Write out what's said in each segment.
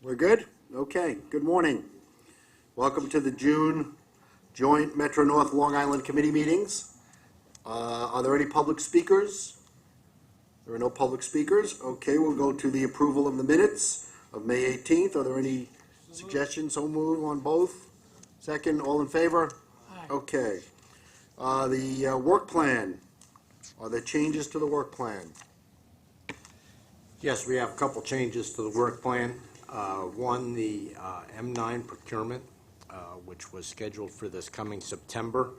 We're good? Okay, good morning. Welcome to the June Joint Metro North Long Island Committee meetings. Are there any public speakers? There are no public speakers. Okay, we'll go to the approval of the minutes of May 18th. Are there any suggestions? So move on both. Second, all in favor? Aye. Okay. The work plan. Are there changes to the work plan? Yes, we have a couple changes to the work plan. One, the M9 procurement, which was scheduled for this coming September.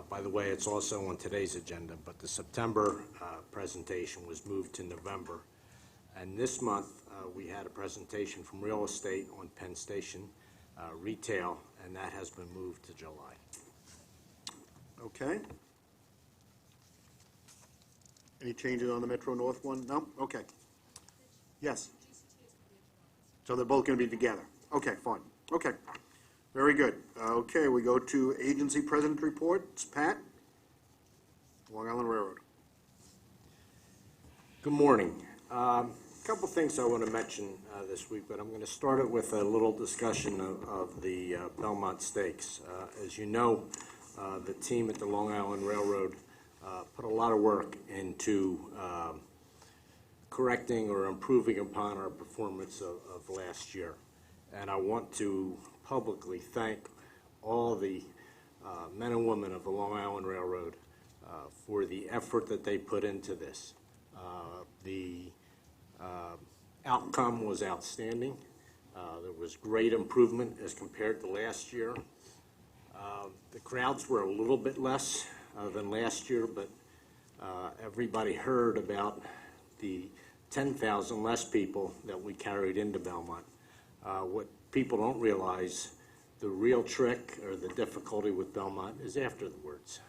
By the way, it's also on today's agenda, but the September presentation was moved to November. And this month, we had a presentation from real estate on Penn Station retail, and that has been moved to July. Okay. Any changes on the Metro North one? No? Okay. Yes. So they're both going to be together. Okay, fine. Okay. Very good. Okay, we go to agency president reports. Pat? Long Island Railroad. Good morning. A couple things I want to mention this week, but I'm going to start it with a little discussion of the Belmont Stakes. As you know, the team at the Long Island Railroad put a lot of work into correcting or improving upon our performance of last year. And I want to publicly thank all the men and women of the Long Island Railroad for the effort that they put into this. The outcome was outstanding. There was great improvement as compared to last year. The crowds were a little bit less than last year, but everybody heard about the 10,000 less people that we carried into Belmont. What people don't realize, the real trick or the difficulty with Belmont is afterwards.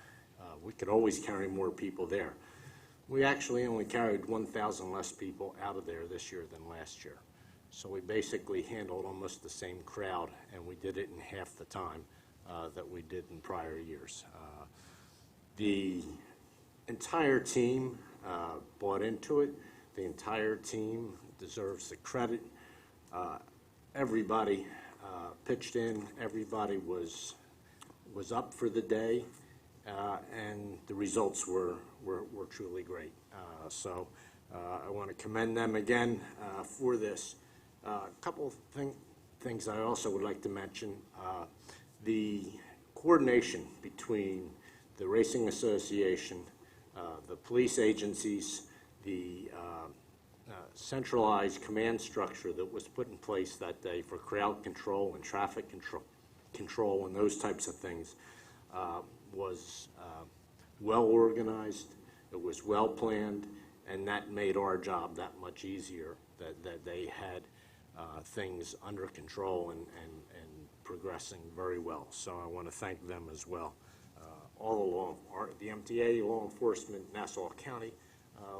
We could always carry more people there. We actually only carried 1,000 less people out of there this year than last year. So we basically handled almost the same crowd, and we did it in half the time that we did in prior years. The entire team bought into it. The entire team deserves the credit. Everybody pitched in. Everybody was up for the day, and the results were truly great. So I want to commend them again for this. A couple of things I also would like to mention. The coordination between the Racing Association, the police agencies, the centralized command structure that was put in place that day for crowd control and traffic control and those types of things was well organized, it was well planned, and that made our job that much easier, that they had things under control and progressing very well. So I want to thank them as well. All along, the MTA, law enforcement, Nassau County,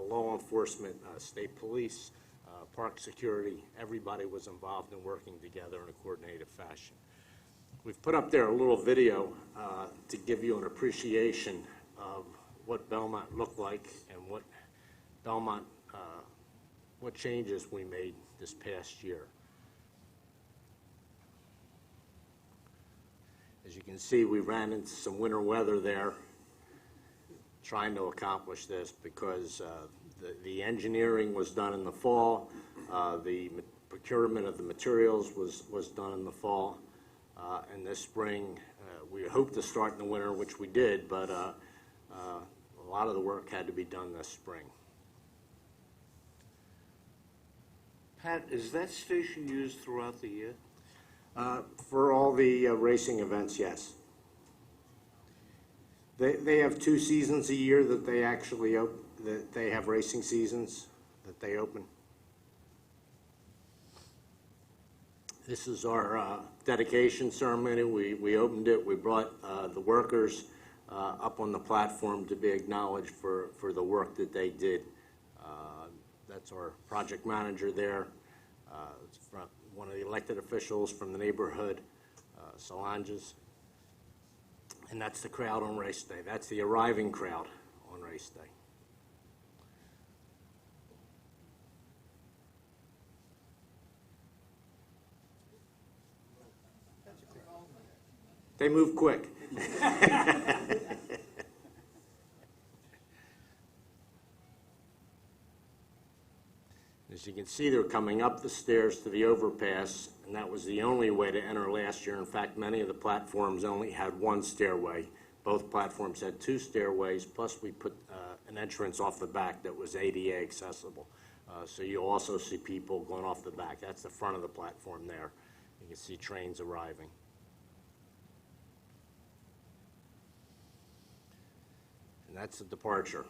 law enforcement, state police, park security, everybody was involved in working together in a coordinated fashion. We've put up there a little video to give you an appreciation of what Belmont looked like and what Belmont, what changes we made this past year. As you can see, we ran into some winter weather there trying to accomplish this because the engineering was done in the fall, the procurement of the materials was done in the fall, and this spring we hoped to start in the winter, which we did, but a lot of the work had to be done this spring. Pat, is that station used throughout the year? For all the racing events, yes. They have 2 seasons a year that they actually that they have racing seasons that they open. This is our dedication ceremony. We opened it. We brought the workers up on the platform to be acknowledged for the work that they did. That's our project manager there. One of the elected officials from the neighborhood, Solange's. And that's the crowd on race day. That's the arriving crowd on race day. They move quick. As you can see, they're coming up the stairs to the overpass, and that was the only way to enter last year. In fact, many of the platforms only had one stairway. Both platforms had two stairways, plus we put an entrance off the back that was ADA accessible. So you'll also see people going off the back. That's the front of the platform there. You can see trains arriving. And that's the departure.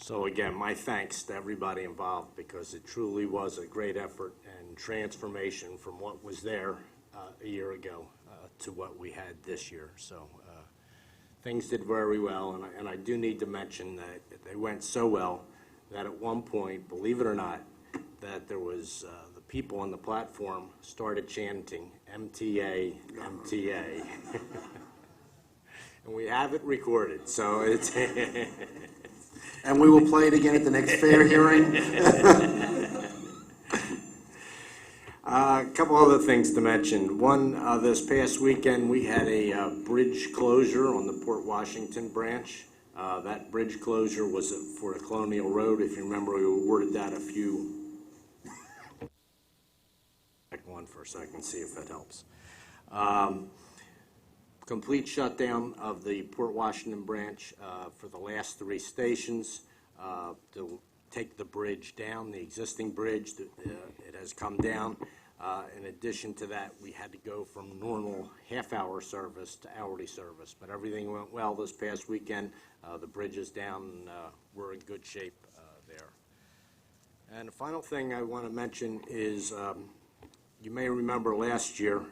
So again, my thanks to everybody involved, because it truly was a great effort and transformation from what was there a year ago to what we had this year. So things did very well, and I do need to mention that they went so well that at one point, believe it or not, that there was the people on the platform started chanting MTA, MTA. And we have it recorded, so it's And we will play it again at the next fair hearing. A couple other things to mention. One, this past weekend, we had a bridge closure on the Port Washington branch. That bridge closure was for Colonial Road. If you remember, we awarded that a few. Back one for a second, see if that helps. Complete shutdown of the Port Washington branch for the last 3 stations to take the bridge down, the existing bridge. It has come down. In addition to that, we had to go from normal half-hour service to hourly service, but everything went well this past weekend. The bridge is down, and we're in good shape there. And the final thing I want to mention is you may remember last year,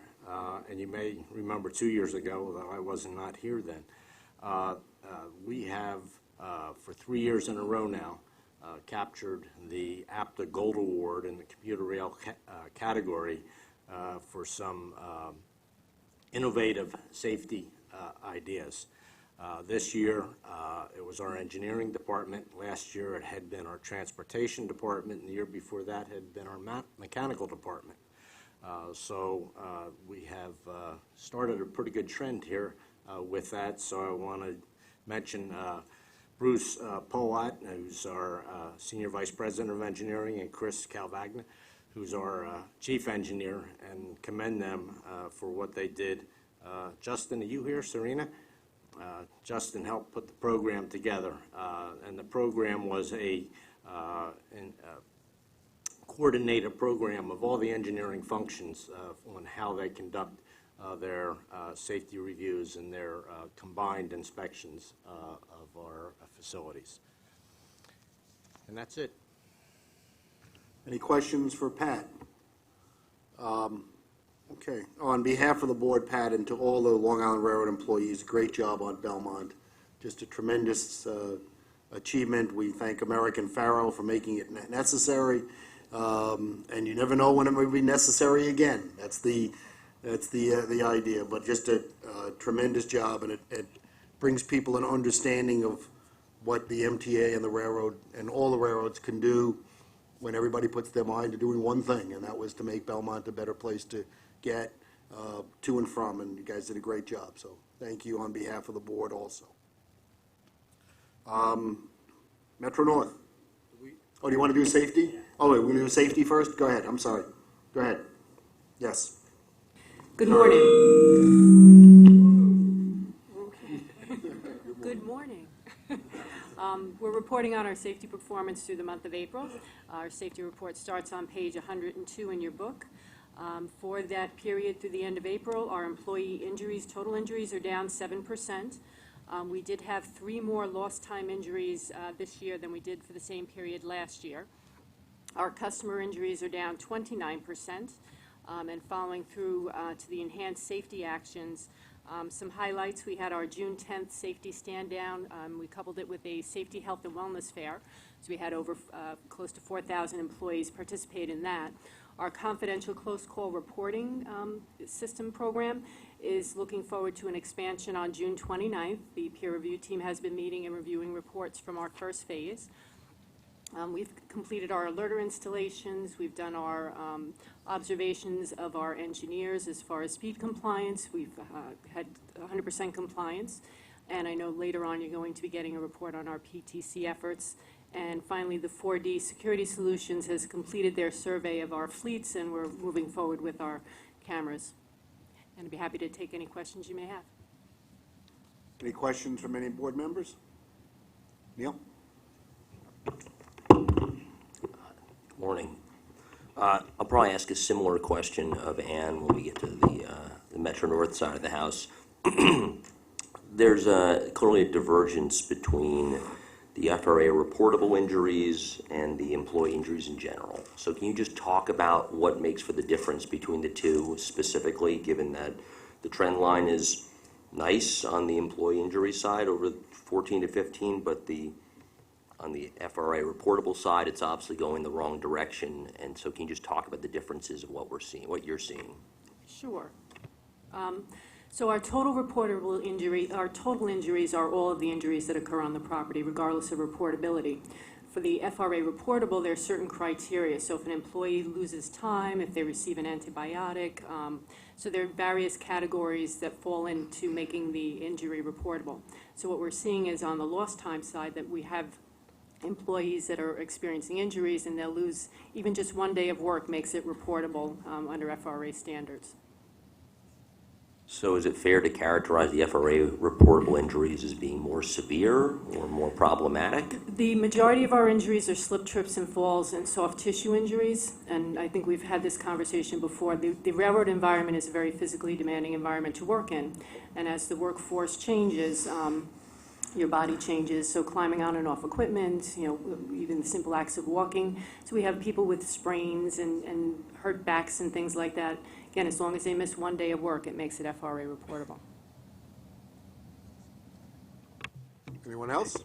and you may remember 2 years ago, although I was not here then, we have, for 3 years in a row now, captured the APTA Gold Award in the computer rail category for some innovative safety ideas. This year, it was our engineering department. Last year, it had been our transportation department, and the year before that had been our mechanical department. So we have started a pretty good trend here with that. So I want to mention Bruce Pollat, who's our Senior Vice President of Engineering, and Chris Calvagna, who's our Chief Engineer, and commend them for what they did. Justin, are you here? Serena? Justin helped put the program together, and the program was a coordinated program of all the engineering functions on how they conduct their safety reviews and their combined inspections of our facilities. And that's it. Any questions for Pat? Okay. On behalf of the board, Pat, and to all the Long Island Railroad employees, great job on Belmont. Just a tremendous achievement. We thank American Pharoah for making it necessary. And you never know when it may be necessary again. That's the idea. But just a tremendous job, and it brings people an understanding of what the MTA and the railroad and all the railroads can do when everybody puts their mind to doing one thing, and that was to make Belmont a better place to get to and from. And you guys did a great job. So thank you on behalf of the board also. Metro North. Oh, do you want to do safety? Oh, wait, we're going to do safety first? Go ahead. I'm sorry. Go ahead. Yes. Good morning. Good morning. We're reporting on our safety performance through the month of April. Our safety report starts on page 102 in your book. For that period through the end of April, our employee injuries, total injuries, are down 7%. We did have 3 more lost time injuries this year than we did for the same period last year. Our customer injuries are down 29%. And following through to the enhanced safety actions, some highlights: we had our June 10th safety stand down. We coupled it with a safety, health, and wellness fair. So we had over close to 4,000 employees participate in that. Our confidential close call reporting system program is looking forward to an expansion on June 29th. The peer review team has been meeting and reviewing reports from our first phase. We've completed our LIRR installations. We've done our observations of our engineers as far as speed compliance. We've had 100% compliance. And I know later on you're going to be getting a report on our PTC efforts. And finally, the 4D Security Solutions has completed their survey of our fleets, and we're moving forward with our cameras. And I'd be happy to take any questions you may have. Any questions from any board members? Neil? Morning. I'll probably ask a similar question of Ann when we get to the Metro North side of the house. There's clearly a divergence between the FRA reportable injuries and the employee injuries in general. So can you just talk about what makes for the difference between the two specifically, given that the trend line is nice on the employee injury side over 14 to 15, but on the FRA reportable side, it's obviously going the wrong direction. And so can you just talk about the differences of what we're seeing, what you're seeing? Sure. So our total reportable injury, our total injuries are all of the injuries that occur on the property, regardless of reportability. For the FRA reportable, there are certain criteria. So if an employee loses time, if they receive an antibiotic, so there are various categories that fall into making the injury reportable. So what we're seeing is on the lost time side that we have employees that are experiencing injuries, and they'll lose even just 1 day of work makes it reportable under FRA standards. So is it fair to characterize the FRA reportable injuries as being more severe or more problematic? The majority of our injuries are slip, trips, and falls and soft tissue injuries, and I think we've had this conversation before. The railroad environment is a very physically demanding environment to work in, and as the workforce changes, your body changes, so climbing on and off equipment, even the simple acts of walking. So we have people with sprains and hurt backs and things like that. Again, as long as they miss 1 day of work, it makes it FRA reportable. Anyone else?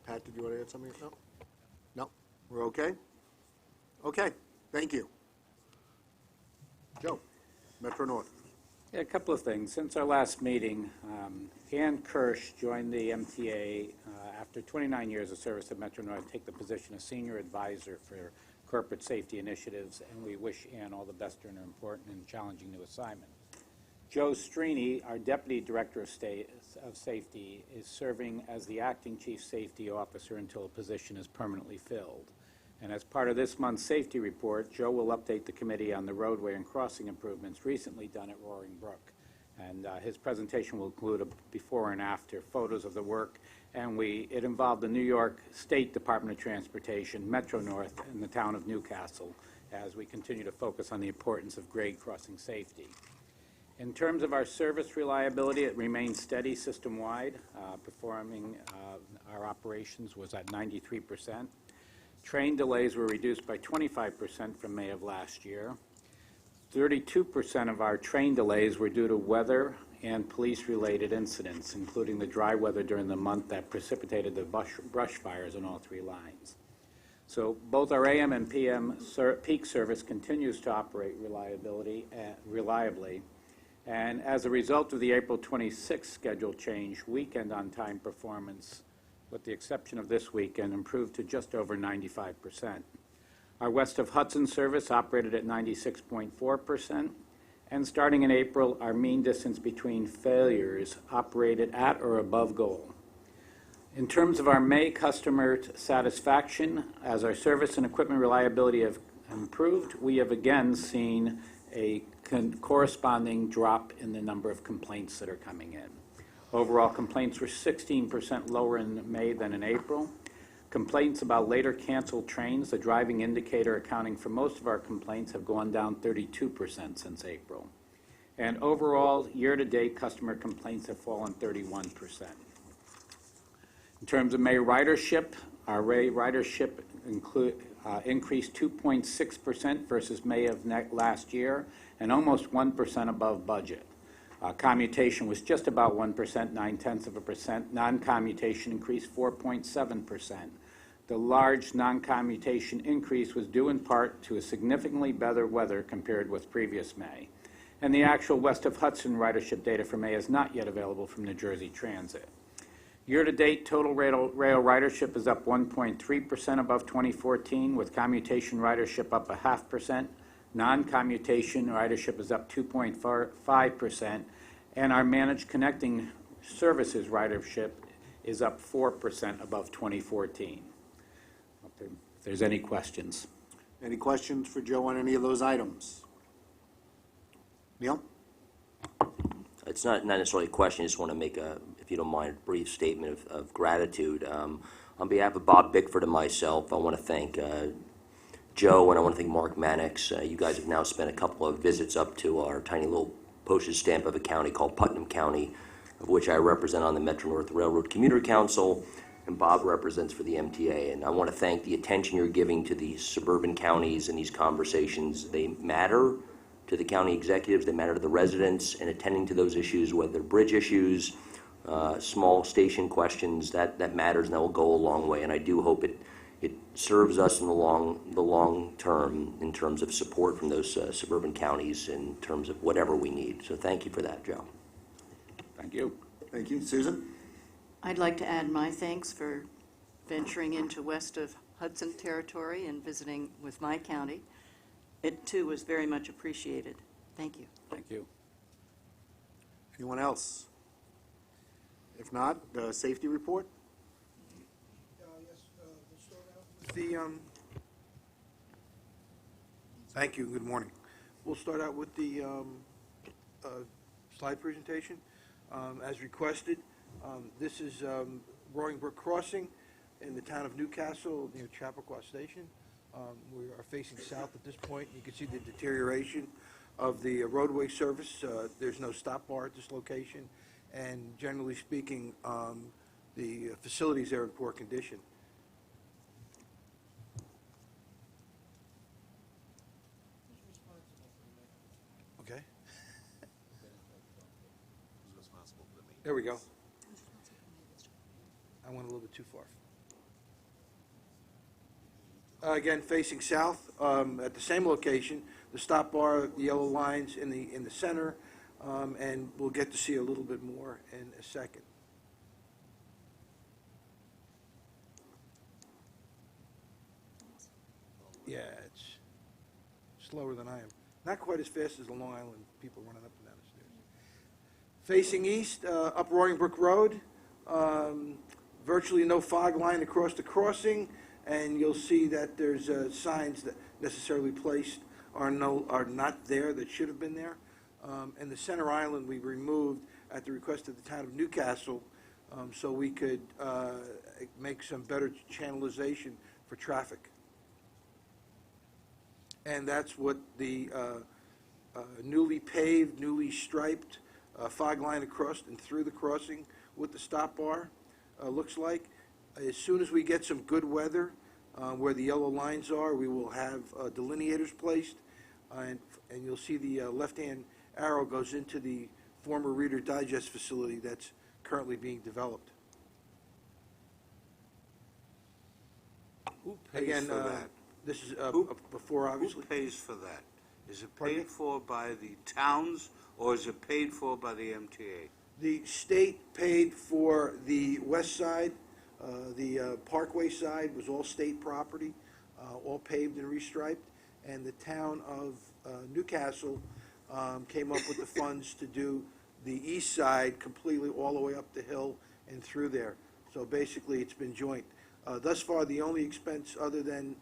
Pat, did you want to add something? No? No? We're okay? Okay, thank you. Joe, Metro North. Yeah, a couple of things. Since our last meeting, Ann Kirsch joined the MTA after 29 years of service at Metro North, take the position of Senior Advisor for Corporate Safety Initiatives, and we wish Ann all the best in her important and challenging new assignment. Joe Strini, our Deputy Director of Safety, is serving as the Acting Chief Safety Officer until a position is permanently filled. And as part of this month's safety report, Joe will update the committee on the roadway and crossing improvements recently done at Roaring Brook. And his presentation will include a before and after photos of the work. And it involved the New York State Department of Transportation, Metro North, and the town of Newcastle as we continue to focus on the importance of grade crossing safety. In terms of our service reliability, it remains steady system-wide. Performing our operations was at 93%. Train delays were reduced by 25% from May of last year. 32% of our train delays were due to weather and police-related incidents, including the dry weather during the month that precipitated the brush fires on all 3 lines. So both our AM and PM peak service continues to operate reliably. And as a result of the April 26th schedule change, weekend on-time performance, with the exception of this weekend, improved to just over 95%. Our west of Hudson service operated at 96.4%, and starting in April, our mean distance between failures operated at or above goal. In terms of our May customer satisfaction, as our service and equipment reliability have improved, we have again seen a corresponding drop in the number of complaints that are coming in. Overall complaints were 16% lower in May than in April. Complaints about later canceled trains, the driving indicator accounting for most of our complaints, have gone down 32% since April. And overall, year-to-date, customer complaints have fallen 31%. In terms of May ridership, our May ridership increased 2.6% versus May of last year, and almost 1% above budget. Commutation was just about 1%, 0.9%. Non-commutation increased 4.7%. The large non-commutation increase was due in part to a significantly better weather compared with previous May. And the actual west of Hudson ridership data for May is not yet available from New Jersey Transit. Year-to-date, total rail ridership is up 1.3% above 2014, with commutation ridership up 0.5%. Non-commutation ridership is up 2.5%, and our managed connecting services ridership is up 4% above 2014. If there's any questions. Any questions for Joe on any of those items? Neil? It's not necessarily a question. I just want to make if you don't mind, a brief statement of gratitude. On behalf of Bob Bickford and myself, I want to thank Joe, and I want to thank Mark Mannix. You guys have now spent a couple of visits up to our tiny little postage stamp of a county called Putnam County, of which I represent on the Metro-North Railroad Commuter Council, and Bob represents for the MTA. And I want to thank the attention you're giving to these suburban counties and these conversations. They matter to the county executives, they matter to the residents, and attending to those issues, whether they're bridge issues, small station questions, that matters, and that will go a long way. And I do hope it serves us in the long term in terms of support from those suburban counties in terms of whatever we need. So thank you for that, Joe. Thank you. Thank you. Susan? I'd like to add my thanks for venturing into west of Hudson territory and visiting with my county. It, too, was very much appreciated. Thank you. Thank you. Anyone else? If not, the safety report? Yes, we'll start out with the, thank you, good morning. We'll start out with the slide presentation. As requested, this is Roaring Brook Crossing in the town of Newcastle near Chappaqua Station. We are facing south at this point. You can see the deterioration of the roadway surface. There's no stop bar at this location, and generally speaking, the facilities are in poor condition. Okay. There we go. I went a little bit too far. Again, facing south, at the same location, the stop bar, the yellow lines in the center, and we'll get to see a little bit more in a second. Yeah, it's slower than I am. Not quite as fast as the Long Island people running up and down the stairs. Facing east, up Roaring Brook Road, virtually no fog line across the crossing, and you'll see that there's signs that necessarily placed are not there that should have been there. And the center island we removed at the request of the town of Newcastle, so we could make some better channelization for traffic. And that's what the newly paved, newly striped fog line across and through the crossing with the stop bar looks like. As soon as we get some good weather where the yellow lines are, we will have delineators placed, and you'll see the left-hand arrow goes into the former Reader Digest facility that's currently being developed. Who pays Again, for that? this is Who- before, obviously. Who pays for that? Is it Pardon me? paid for by the towns, or is it paid for by the MTA? The state paid for the west side. The Parkway side was all state property, all paved and restriped, and the town of Newcastle came up with the funds to do the east side completely all the way up the hill and through there. So basically, it's been joint. Thus far, the only expense other than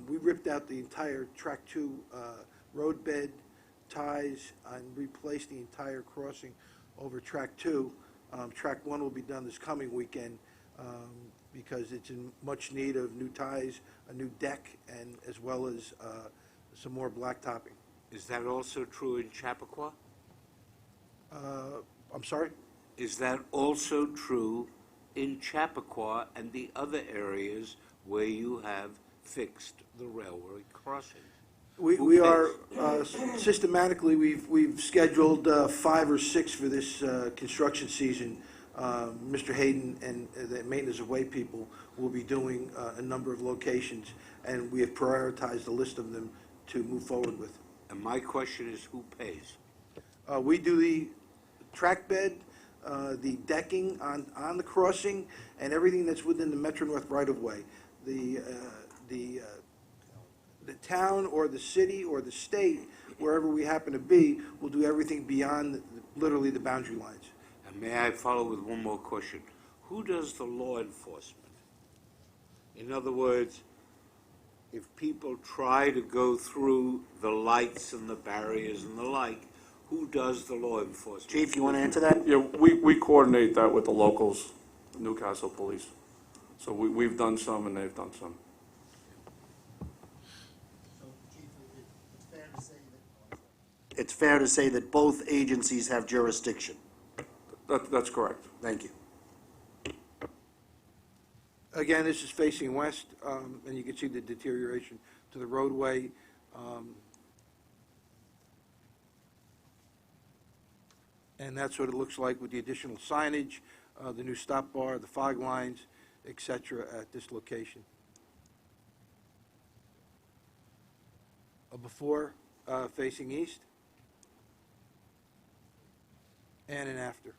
we ripped out the entire Track 2 roadbed ties and replaced the entire crossing over Track 2. Track 1 will be done this coming weekend because it's in much need of new ties, a new deck, and as well as some more blacktopping. Is that also true in Chappaqua? I'm sorry? Is that also true in Chappaqua and the other areas where you have fixed the railroad crossing? We are systematically, we've scheduled 5 or 6 for this construction season. Mr. Hayden and the Maintenance of Way people will be doing a number of locations, and we have prioritized a list of them to move forward with. And my question is, who pays? We do the track bed, the decking on the crossing, and everything that's within the Metro-North right-of-way. The town or the city or the state, wherever we happen to be, will do everything beyond literally the boundary lines. And may I follow with one more question? Who does the law enforcement? In other words, if people try to go through the lights and the barriers and the like, who does the law enforcement? Chief, you want to answer that? Yeah, we coordinate that with the locals, Newcastle Police. So we've done some and they've done some. It's fair to say that both agencies have jurisdiction. That's correct. Thank you. Again, this is facing west, and you can see the deterioration to the roadway. And that's what it looks like with the additional signage, the new stop bar, the fog lines, et cetera, at this location. A before facing east, and an after.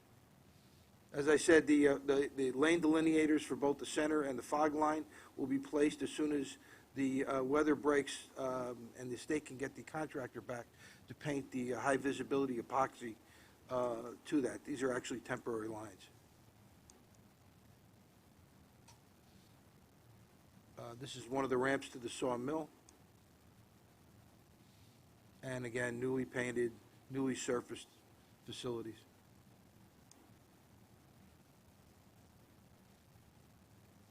As I said, the lane delineators for both the center and the fog line will be placed as soon as the weather breaks and the state can get the contractor back to paint the high visibility epoxy to that. These are actually temporary lines. This is one of the ramps to the sawmill. And again, newly painted, newly surfaced facilities.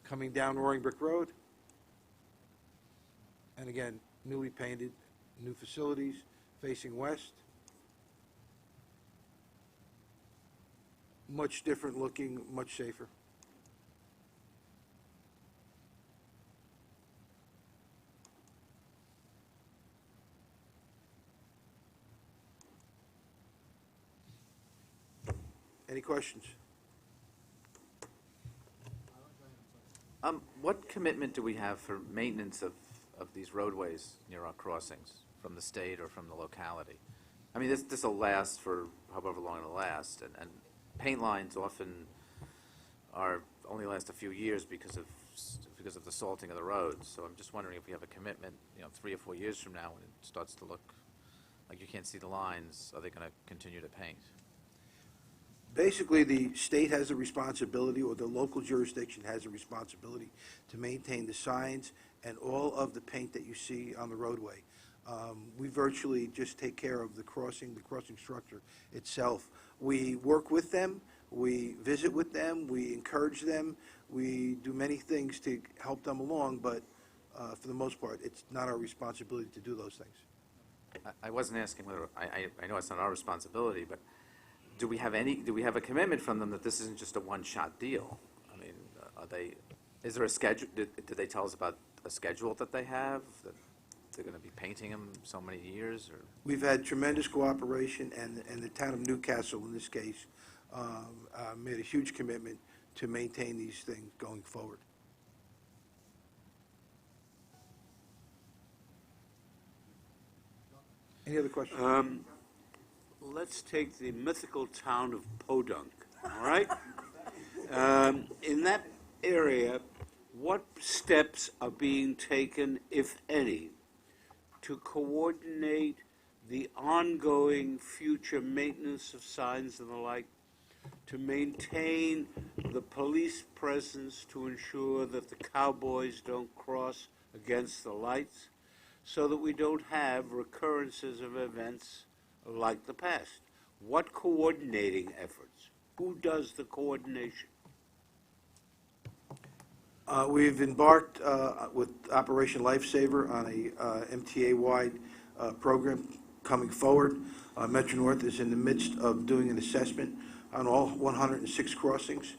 Coming down Roaring Brick Road. And again, newly painted, new facilities facing west. Much different looking, much safer. Any questions? What commitment do we have for maintenance of these roadways near our crossings from the state or from the locality? I mean, this will last for however long it'll last, and paint lines often only last a few years because of the salting of the roads. So I'm just wondering if we have a commitment, 3 or 4 years from now when it starts to look like you can't see the lines, are they going to continue to paint? Basically, the state has a responsibility, or the local jurisdiction has a responsibility to maintain the signs and all of the paint that you see on the roadway. We virtually just take care of the crossing structure itself. We work with them, we visit with them, we encourage them, we do many things to help them along, but for the most part, it's not our responsibility to do those things. I wasn't asking whether, I know it's not our responsibility, but do we have a commitment from them that this isn't just a one-shot deal? I mean, is there a schedule, did they tell us about a schedule that they have, that they're going to be painting them so many years, or? We've had tremendous cooperation, and the town of Newcastle, in this case, made a huge commitment to maintain these things going forward. Any other questions? Let's take the mythical town of Podunk, all right? In that area, what steps are being taken, if any, to coordinate the ongoing future maintenance of signs and the like, to maintain the police presence to ensure that the cowboys don't cross against the lights, so that we don't have recurrences of events like the past? What coordinating efforts? Who does the coordination? We've embarked with Operation Lifesaver on a MTA-wide program coming forward. Metro North is in the midst of doing an assessment on all 106 crossings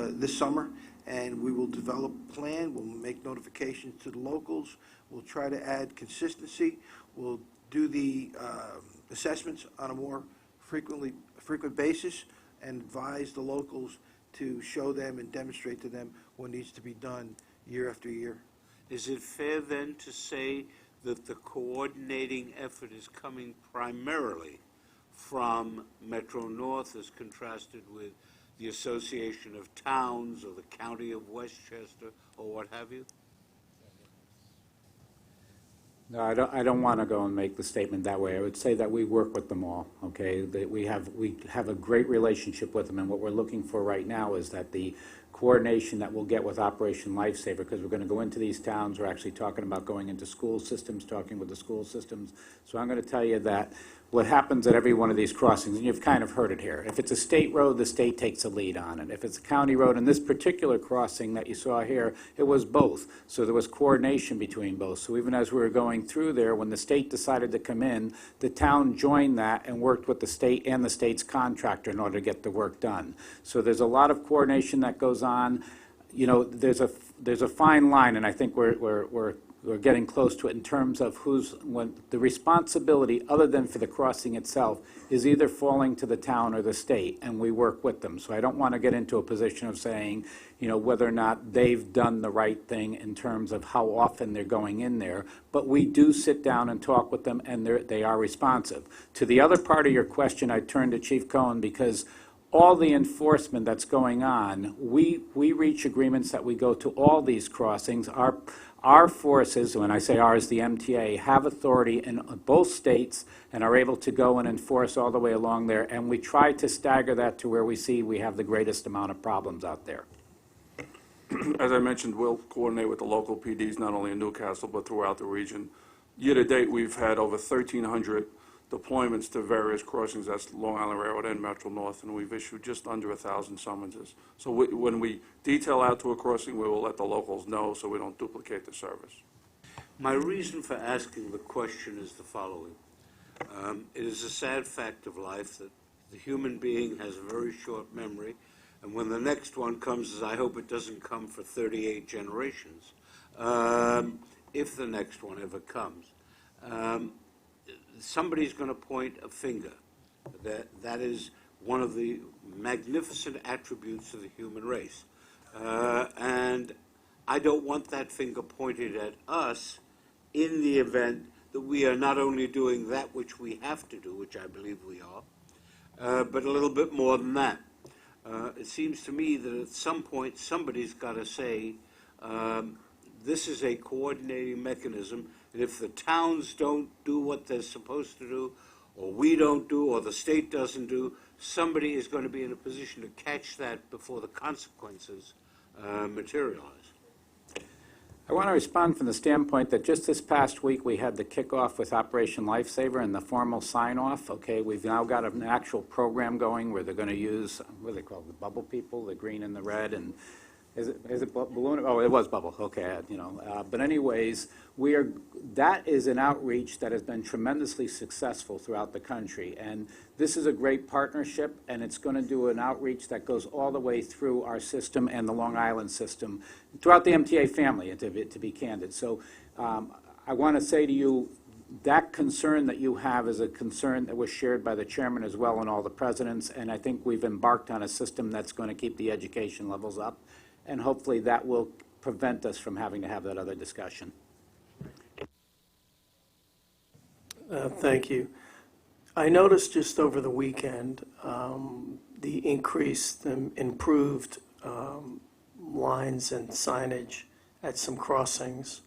this summer, and we will develop a plan. We'll make notifications to the locals. We'll try to add consistency. We'll do the assessments on a more frequent basis and advise the locals to show them and demonstrate to them what needs to be done year after year. Is it fair then to say that the coordinating effort is coming primarily from Metro North as contrasted with the Association of Towns or the County of Westchester or what have you? No, I don't want to go and make the statement that way. I would say that we work with them all, okay? That we have a great relationship with them, and what we're looking for right now is that the coordination that we'll get with Operation Lifesaver, because we're going to go into these towns, we're actually talking about going into school systems, talking with the school systems. So I'm going to tell you that what happens at every one of these crossings, and you've kind of heard it here, if it's a state road, the state takes a lead on it. If it's a county road, in this particular crossing that you saw here, it was both. So there was coordination between both. So even as we were going through there, when the state decided to come in, the town joined that and worked with the state and the state's contractor in order to get the work done. So there's a lot of coordination that goes on. You know, there's a fine line, and I think we're getting close to it in terms of when the responsibility, other than for the crossing itself, is either falling to the town or the state, and we work with them. So I don't want to get into a position of saying, you know, whether or not they've done the right thing in terms of how often they're going in there, but we do sit down and talk with them, and they are responsive. To the other part of your question, I turn to Chief Cohen, because all the enforcement that's going on, we reach agreements that we go to all these crossings. Our forces, when I say ours, the MTA, have authority in both states and are able to go and enforce all the way along there, and we try to stagger that to where we see we have the greatest amount of problems out there. As I mentioned, we'll coordinate with the local PDs, not only in Newcastle, but throughout the region. Year to date, we've had over 1,300 deployments to various crossings. That's Long Island Railroad and Metro North, and we've issued just under 1,000 summonses. So when we detail out to a crossing, we will let the locals know so we don't duplicate the service. My reason for asking the question is the following. It is a sad fact of life that the human being has a very short memory, and when the next one comes, as I hope it doesn't come for 38 generations, if the next one ever comes, somebody's going to point a finger. That is one of the magnificent attributes of the human race. And I don't want that finger pointed at us in the event that we are not only doing that which we have to do, which I believe we are, but a little bit more than that. It seems to me that at some point somebody's got to say, this is a coordinating mechanism, and if the towns don't do what they're supposed to do, or we don't do, or the state doesn't do, somebody is going to be in a position to catch that before the consequences materialize. I want to respond from the standpoint that just this past week we had the kickoff with Operation Lifesaver and the formal sign-off. Okay, we've now got an actual program going where they're going to use, what do they call it, the bubble people, the green and the red, and is it balloon? Oh, it was bubble. Okay, you know. But anyways, that is an outreach that has been tremendously successful throughout the country, and this is a great partnership, and it's going to do an outreach that goes all the way through our system and the Long Island system, throughout the MTA family, to be candid. So I want to say to you, that concern that you have is a concern that was shared by the chairman as well and all the presidents, and I think we've embarked on a system that's going to keep the education levels up, and hopefully that will prevent us from having to have that other discussion. Thank you. I noticed just over the weekend the increased and improved lines and signage at some crossings.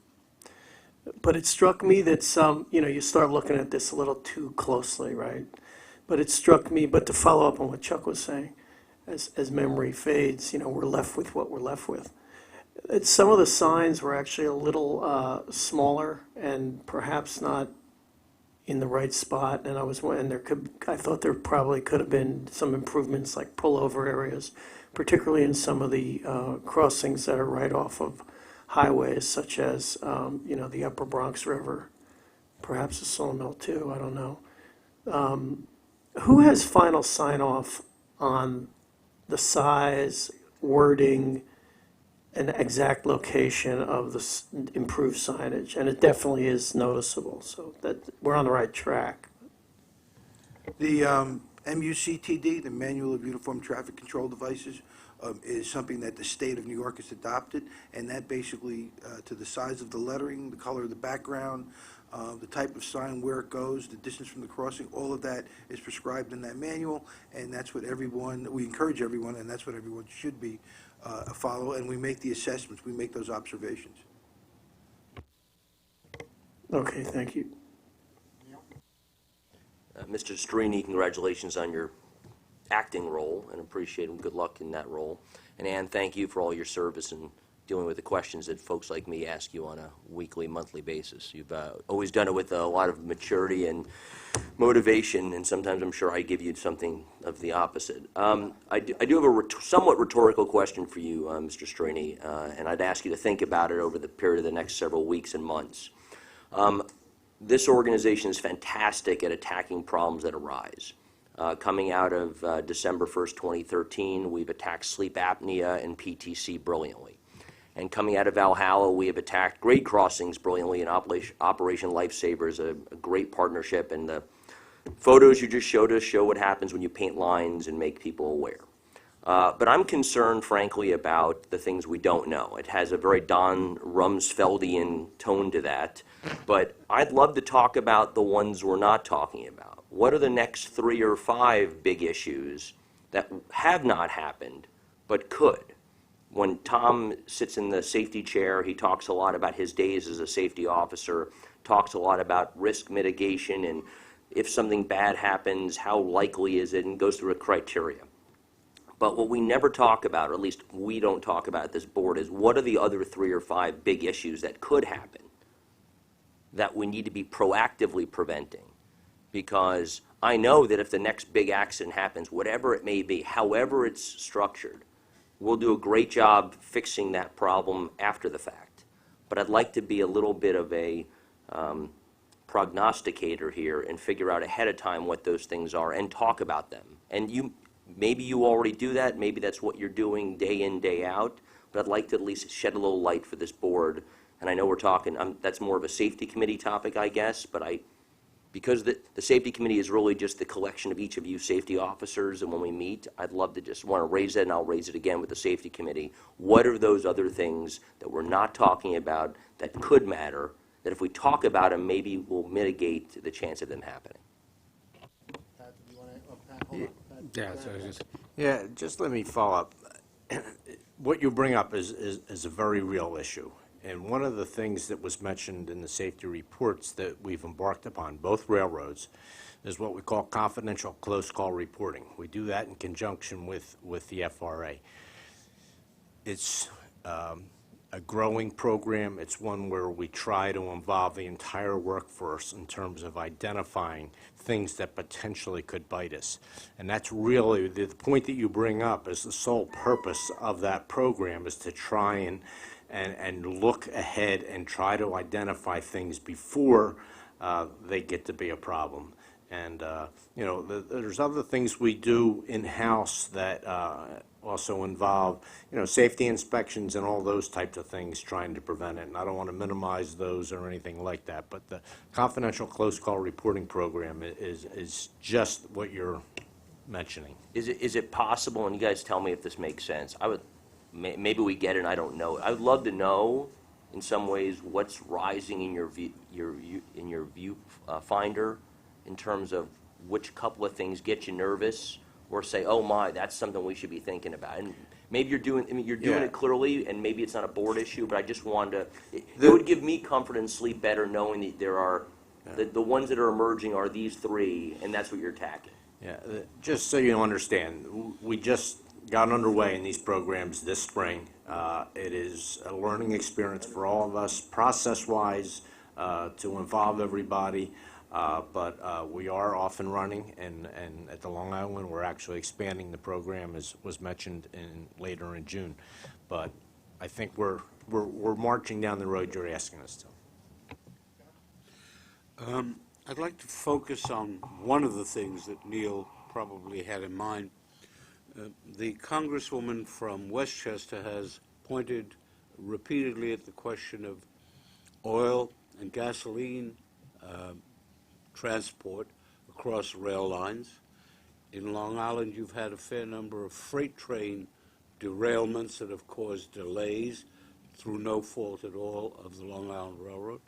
But it struck me that some, you start looking at this a little too closely, right? But it struck me, but to follow up on what Chuck was saying, as memory fades, we're left with what we're left with. Some of the signs were actually a little smaller and perhaps not, in the right spot, and I thought there probably could have been some improvements like pullover areas, particularly in some of the crossings that are right off of highways, such as, the Upper Bronx River, perhaps the Sawmill too, I don't know. Who has final sign-off on the size, wording, and exact location of the improved signage? And it definitely is noticeable, so that we're on the right track. The MUCTD, the Manual of Uniform Traffic Control Devices, is something that the state of New York has adopted, and that basically, to the size of the lettering, the color of the background, the type of sign, where it goes, the distance from the crossing, all of that is prescribed in that manual, and that's what we encourage everyone, and that's what everyone should be follow, and we make the assessments, we make those observations. Okay, thank you. Mr. Strini, congratulations on your acting role, and appreciate and good luck in that role. And Ann, thank you for all your service in dealing with the questions that folks like me ask you on a weekly, monthly basis. You've always done it with a lot of maturity and motivation, and sometimes I'm sure I give you something of the opposite. I do have a somewhat rhetorical question for you, Mr. Strini, and I'd ask you to think about it over the period of the next several weeks and months. This organization is fantastic at attacking problems that arise. Coming out of December 1st, 2013, we've attacked sleep apnea and PTC brilliantly. And coming out of Valhalla, we have attacked grade crossings brilliantly, and Operation Lifesaver is a great partnership, and the photos you just showed us show what happens when you paint lines and make people aware. But I'm concerned, frankly, about the things we don't know. It has a very Don Rumsfeldian tone to that, but I'd love to talk about the ones we're not talking about. What are the next 3 or 5 big issues that have not happened but could? When Tom sits in the safety chair, he talks a lot about his days as a safety officer, talks a lot about risk mitigation, and if something bad happens, how likely is it, and goes through a criteria. But what we never talk about, or at least we don't talk about at this board, is what are the other 3 or 5 big issues that could happen that we need to be proactively preventing? Because I know that if the next big accident happens, whatever it may be, however it's structured, we'll do a great job fixing that problem after the fact. But I'd like to be a little bit of a prognosticator here and figure out ahead of time what those things are and talk about them. And maybe you already do that, maybe that's what you're doing day in, day out, but I'd like to at least shed a little light for this board. And I know we're talking, that's more of a safety committee topic, I guess, but because the safety committee is really just the collection of each of you safety officers, and when we meet, I'd love to just want to raise that, and I'll raise it again with the safety committee. What are those other things that we're not talking about that could matter, that if we talk about them, maybe we'll mitigate the chance of them happening? Pat, do you want to, Pat, hold on. Pat, Yeah, just let me follow up. What you bring up is a very real issue. And one of the things that was mentioned in the safety reports that we've embarked upon, both railroads, is what we call confidential close call reporting. We do that in conjunction with the FRA. It's a growing program. It's one where we try to involve the entire workforce in terms of identifying things that potentially could bite us. And that's really the point that you bring up is the sole purpose of that program, is to try and look ahead and try to identify things before they get to be a problem. And, there's other things we do in-house that also involve, safety inspections and all those types of things, trying to prevent it. And I don't want to minimize those or anything like that, but the confidential close call reporting program is just what you're mentioning. Is it possible, and you guys tell me if this makes sense, maybe we get it and I don't know. I would love to know, in some ways, what's rising in your viewfinder in terms of which couple of things get you nervous, or say, oh my, that's something we should be thinking about. And maybe you're doing it clearly, and maybe it's not a board issue, but I just wanted to. It would give me comfort and sleep better knowing that there are the ones that are emerging are these 3, and that's what you're attacking. Yeah, just so you understand, we just got underway in these programs this spring. It is a learning experience for all of us, process-wise, to involve everybody. But we are off and running, and at the Long Island, we're actually expanding the program, as was mentioned later in June. But I think we're marching down the road you're asking us to. I'd like to focus on one of the things that Neil probably had in mind. The Congresswoman from Westchester has pointed repeatedly at the question of oil and gasoline transport across rail lines. In Long Island, you've had a fair number of freight train derailments that have caused delays through no fault at all of the Long Island Railroad.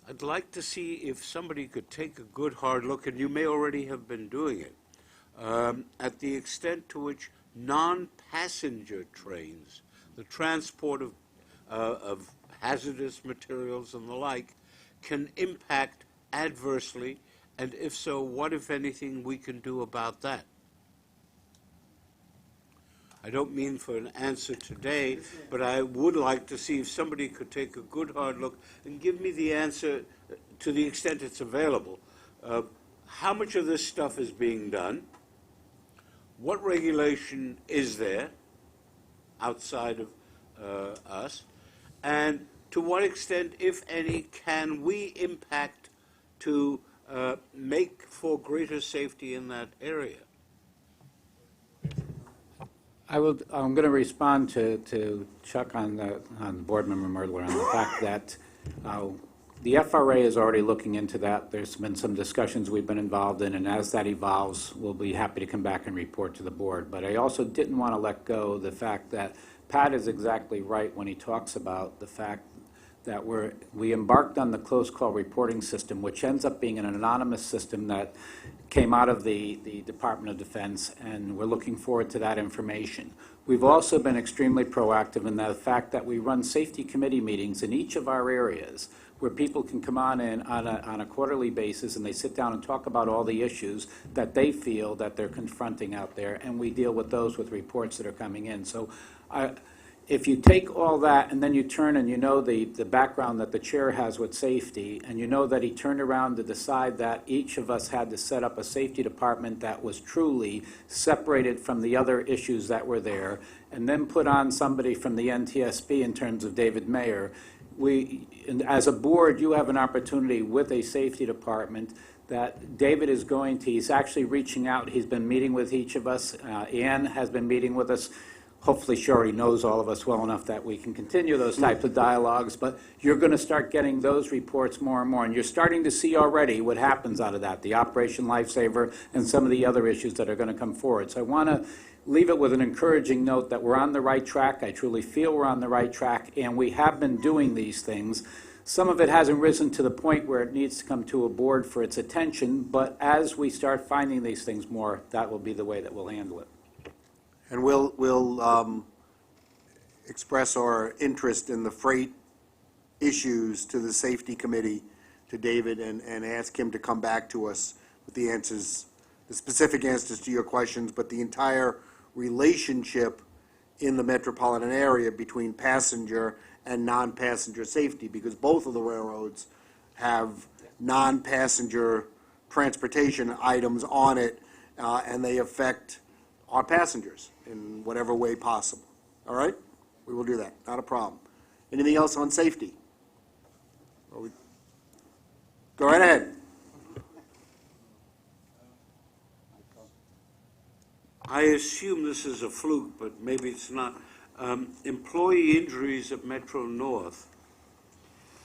I'd like to see if somebody could take a good hard look, and you may already have been doing it, at the extent to which non-passenger trains, the transport of hazardous materials and the like, can impact adversely, and if so, what, if anything, we can do about that. I don't mean for an answer today, but I would like to see if somebody could take a good hard look and give me the answer to the extent it's available. How much of this stuff is being done? What regulation is there outside of us? And to what extent, if any, can we impact to make for greater safety in that area? I'm going to respond to Chuck on Board Member Merdler on the fact that the FRA is already looking into that. There's been some discussions we've been involved in, and as that evolves, we'll be happy to come back and report to the board. But I also didn't want to let go of the fact that Pat is exactly right when he talks about the fact that we embarked on the close call reporting system, which ends up being an anonymous system that came out of the Department of Defense, and we're looking forward to that information. We've also been extremely proactive in the fact that we run safety committee meetings in each of our areas where people can come on in on a quarterly basis, and they sit down and talk about all the issues that they feel that they're confronting out there, and we deal with those with reports that are coming in. So if you take all that and then you turn and you know the background that the chair has with safety, and you know that he turned around to decide that each of us had to set up a safety department that was truly separated from the other issues that were there, and then put on somebody from the NTSB in terms of David Mayer, as a board, you have an opportunity with a safety department that David is he's actually reaching out. He's been meeting with each of us. Ann has been meeting with us. Hopefully she already knows all of us well enough that we can continue those types of dialogues, but you're going to start getting those reports more and more, and you're starting to see already what happens out of that, the Operation Lifesaver and some of the other issues that are going to come forward. So I want to leave it with an encouraging note that we're on the right track. I truly feel we're on the right track, and we have been doing these things. Some of it hasn't risen to the point where it needs to come to a board for its attention, but as we start finding these things more, that will be the way that we'll handle it. And we'll express our interest in the freight issues to the safety committee, to David, and ask him to come back to us with the answers, the specific answers to your questions, but the entire relationship in the metropolitan area between passenger and non-passenger safety, because both of the railroads have non-passenger transportation items on it, and they affect our passengers in whatever way possible. All right? We will do that. Not a problem. Anything else on safety? Go right ahead. I assume this is a fluke, but maybe it's not. Employee injuries at Metro North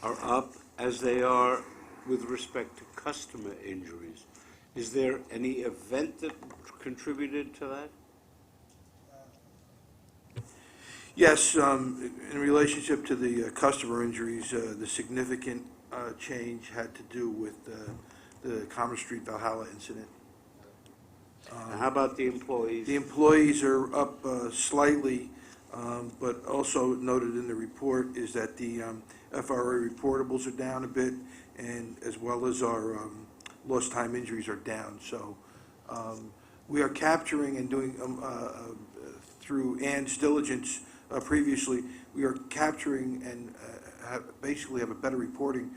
are up as they are with respect to customer injuries. Is there any event that contributed to that? Yes, in relationship to the customer injuries, the significant change had to do with the Commerce Street Valhalla incident. How about the employees? The employees are up slightly, but also noted in the report is that the FRA reportables are down a bit, and as well as our lost time injuries are down. So we are capturing and doing, through Ann's diligence previously, we are capturing and basically have a better reporting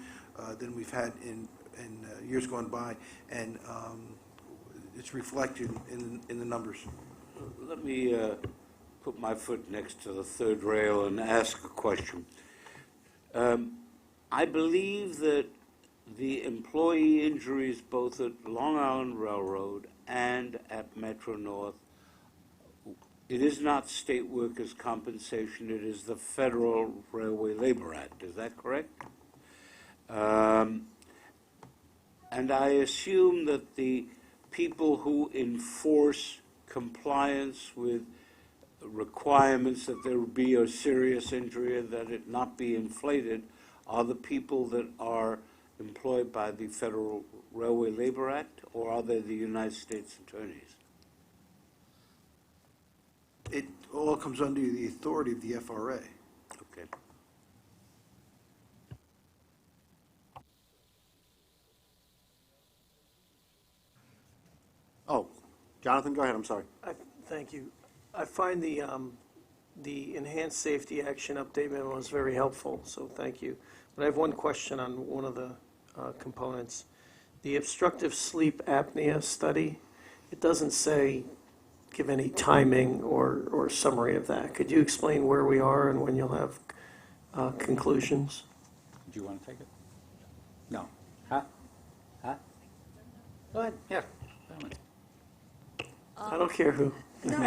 than we've had in years gone by, and it's reflected in the numbers. Let me put my foot next to the third rail and ask a question. I believe that the employee injuries both at Long Island Railroad and at Metro North, it is not state workers' compensation, it is the Federal Railway Labor Act. Is that correct? And I assume that the people who enforce compliance with requirements that there be a serious injury and that it not be inflated are the people that are employed by the Federal Railway Labor Act, or are they the United States attorneys? It all comes under the authority of the FRA. Okay. Oh, Jonathan, go ahead, I'm sorry. Thank you. I find the enhanced safety action update memo was very helpful, so thank you. But I have one question on one of the components. The obstructive sleep apnea study, it doesn't say, give any timing or summary of that. Could you explain where we are and when you'll have conclusions? Do you want to take it? No. Huh? Huh? Go ahead, yeah. I don't care who. No,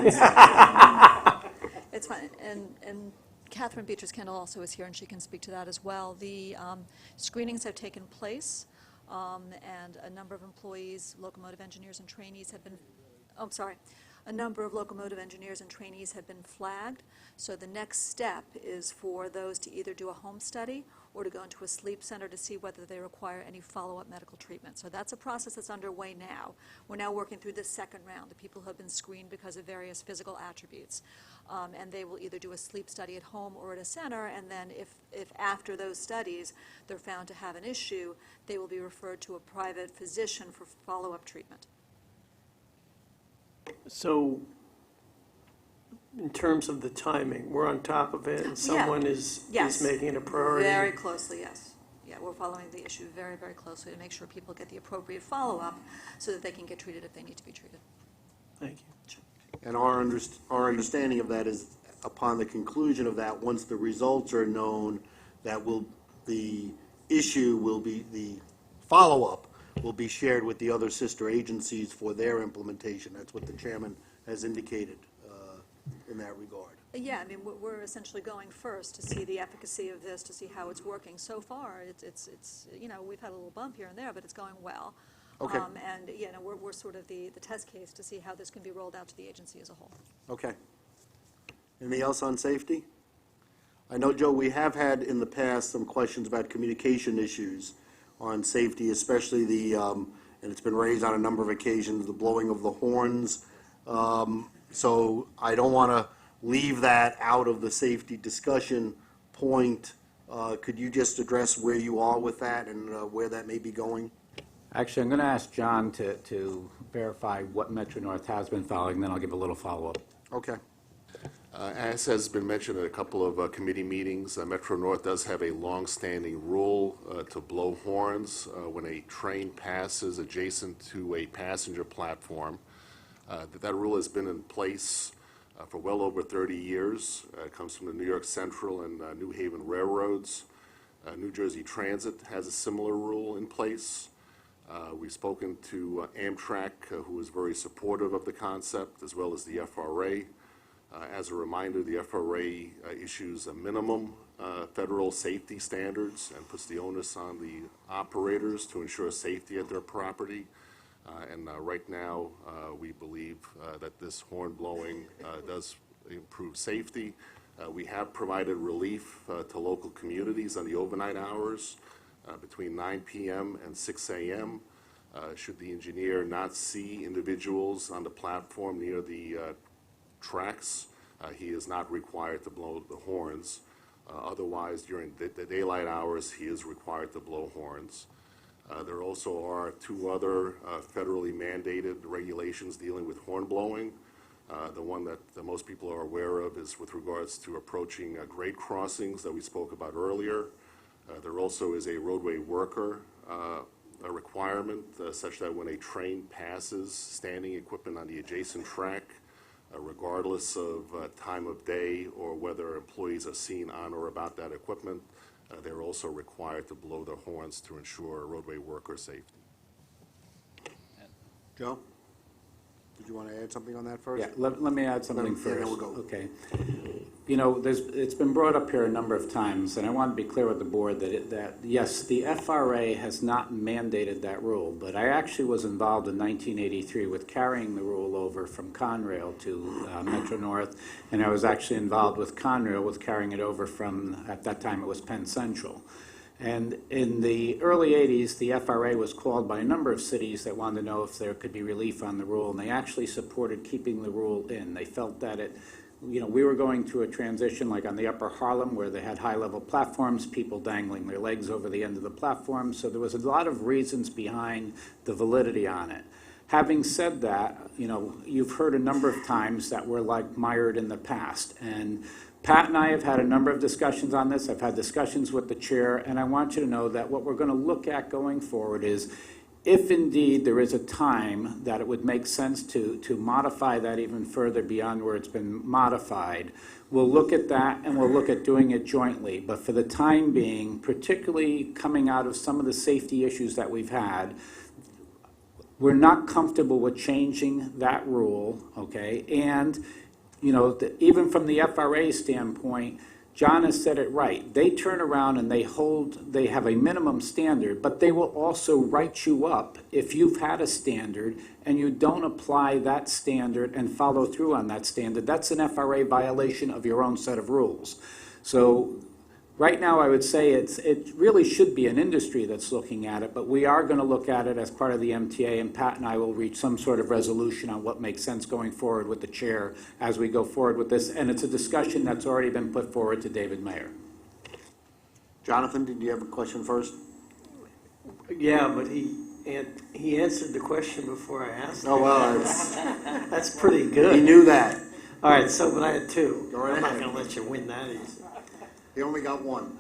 it's fine. And Catherine Beatrice-Kendall also is here, and she can speak to that as well. The screenings have taken place, and a number of employees, locomotive engineers and trainees have been, a number of locomotive engineers and trainees have been flagged. So the next step is for those to either do a home study or to go into a sleep center to see whether they require any follow-up medical treatment. So that's a process that's underway now. We're now working through the second round, the people who have been screened because of various physical attributes. And they will either do a sleep study at home or at a center, and then if after those studies they're found to have an issue, they will be referred to a private physician for follow-up treatment. So, in terms of the timing, we're on top of it, and someone is making it a priority? Very closely, yes. Yeah, we're following the issue very, very closely to make sure people get the appropriate follow-up so that they can get treated if they need to be treated. Thank you. And our understanding of that is, upon the conclusion of that, once the results are known, the follow-up will be shared with the other sister agencies for their implementation. That's what the chairman has indicated in that regard. Yeah, I mean, we're essentially going first to see the efficacy of this, to see how it's working. So far, it's we've had a little bump here and there, but it's going well. Okay. And, we're sort of the test case to see how this can be rolled out to the agency as a whole. Okay. Anything else on safety? I know, Joe, we have had in the past some questions about communication issues on safety, especially and it's been raised on a number of occasions, the blowing of the horns. So I don't want to leave that out of the safety discussion point. Could you just address where you are with that and where that may be going? Actually, I'm going to ask John to verify what Metro North has been following, then I'll give a little follow-up. Okay. As has been mentioned at a couple of committee meetings, Metro North does have a long-standing rule to blow horns when a train passes adjacent to a passenger platform. That rule has been in place for well over 30 years. It comes from the New York Central and New Haven railroads. New Jersey Transit has a similar rule in place. We've spoken to Amtrak, who is very supportive of the concept, as well as the FRA. As a reminder, the FRA issues a minimum federal safety standards and puts the onus on the operators to ensure safety at their property. And right now, we believe that this horn blowing does improve safety. We have provided relief to local communities on the overnight hours between 9 p.m. and 6 a.m. Should the engineer not see individuals on the platform near the tracks, he is not required to blow the horns. Otherwise, during the daylight hours, he is required to blow horns. There also are two other federally mandated regulations dealing with horn blowing. The one that most people are aware of is with regards to approaching grade crossings that we spoke about earlier. There also is a roadway worker a requirement such that when a train passes standing equipment on the adjacent track, regardless of time of day or whether employees are seen on or about that equipment, they're also required to blow their horns to ensure roadway worker safety. Joe? Did you want to add something on that first? Yeah, let me add something Yeah, first. then we'll go. Okay. You know, it's been brought up here a number of times, and I want to be clear with the board that yes, the FRA has not mandated that rule, but I actually was involved in 1983 with carrying the rule over from Conrail to Metro North, and I was actually involved with Conrail with carrying it over from, at that time it was Penn Central. And in the early 80s, the FRA was called by a number of cities that wanted to know if there could be relief on the rule, and they actually supported keeping the rule in. They felt that we were going through a transition like on the Upper Harlem where they had high-level platforms, people dangling their legs over the end of the platform, so there was a lot of reasons behind the validity on it. Having said that, you've heard a number of times that we're like mired in the past, and Pat and I have had a number of discussions on this. I've had discussions with the chair, and I want you to know that what we're going to look at going forward is if indeed there is a time that it would make sense to modify that even further beyond where it's been modified, we'll look at that and we'll look at doing it jointly. But for the time being, particularly coming out of some of the safety issues that we've had, we're not comfortable with changing that rule, okay? And even from the FRA standpoint, John has said it right. They turn around and they have a minimum standard, but they will also write you up if you've had a standard and you don't apply that standard and follow through on that standard. That's an FRA violation of your own set of rules. So right now, I would say it really should be an industry that's looking at it, but we are going to look at it as part of the MTA, and Pat and I will reach some sort of resolution on what makes sense going forward with the chair as we go forward with this, and it's a discussion that's already been put forward to David Mayer. Jonathan, did you have a question first? Yeah, but he answered the question before I asked it. Oh, well, That's pretty good. he knew that. All right, so but I had two. Go right I'm not ahead. going to let you win that easy. He only got one.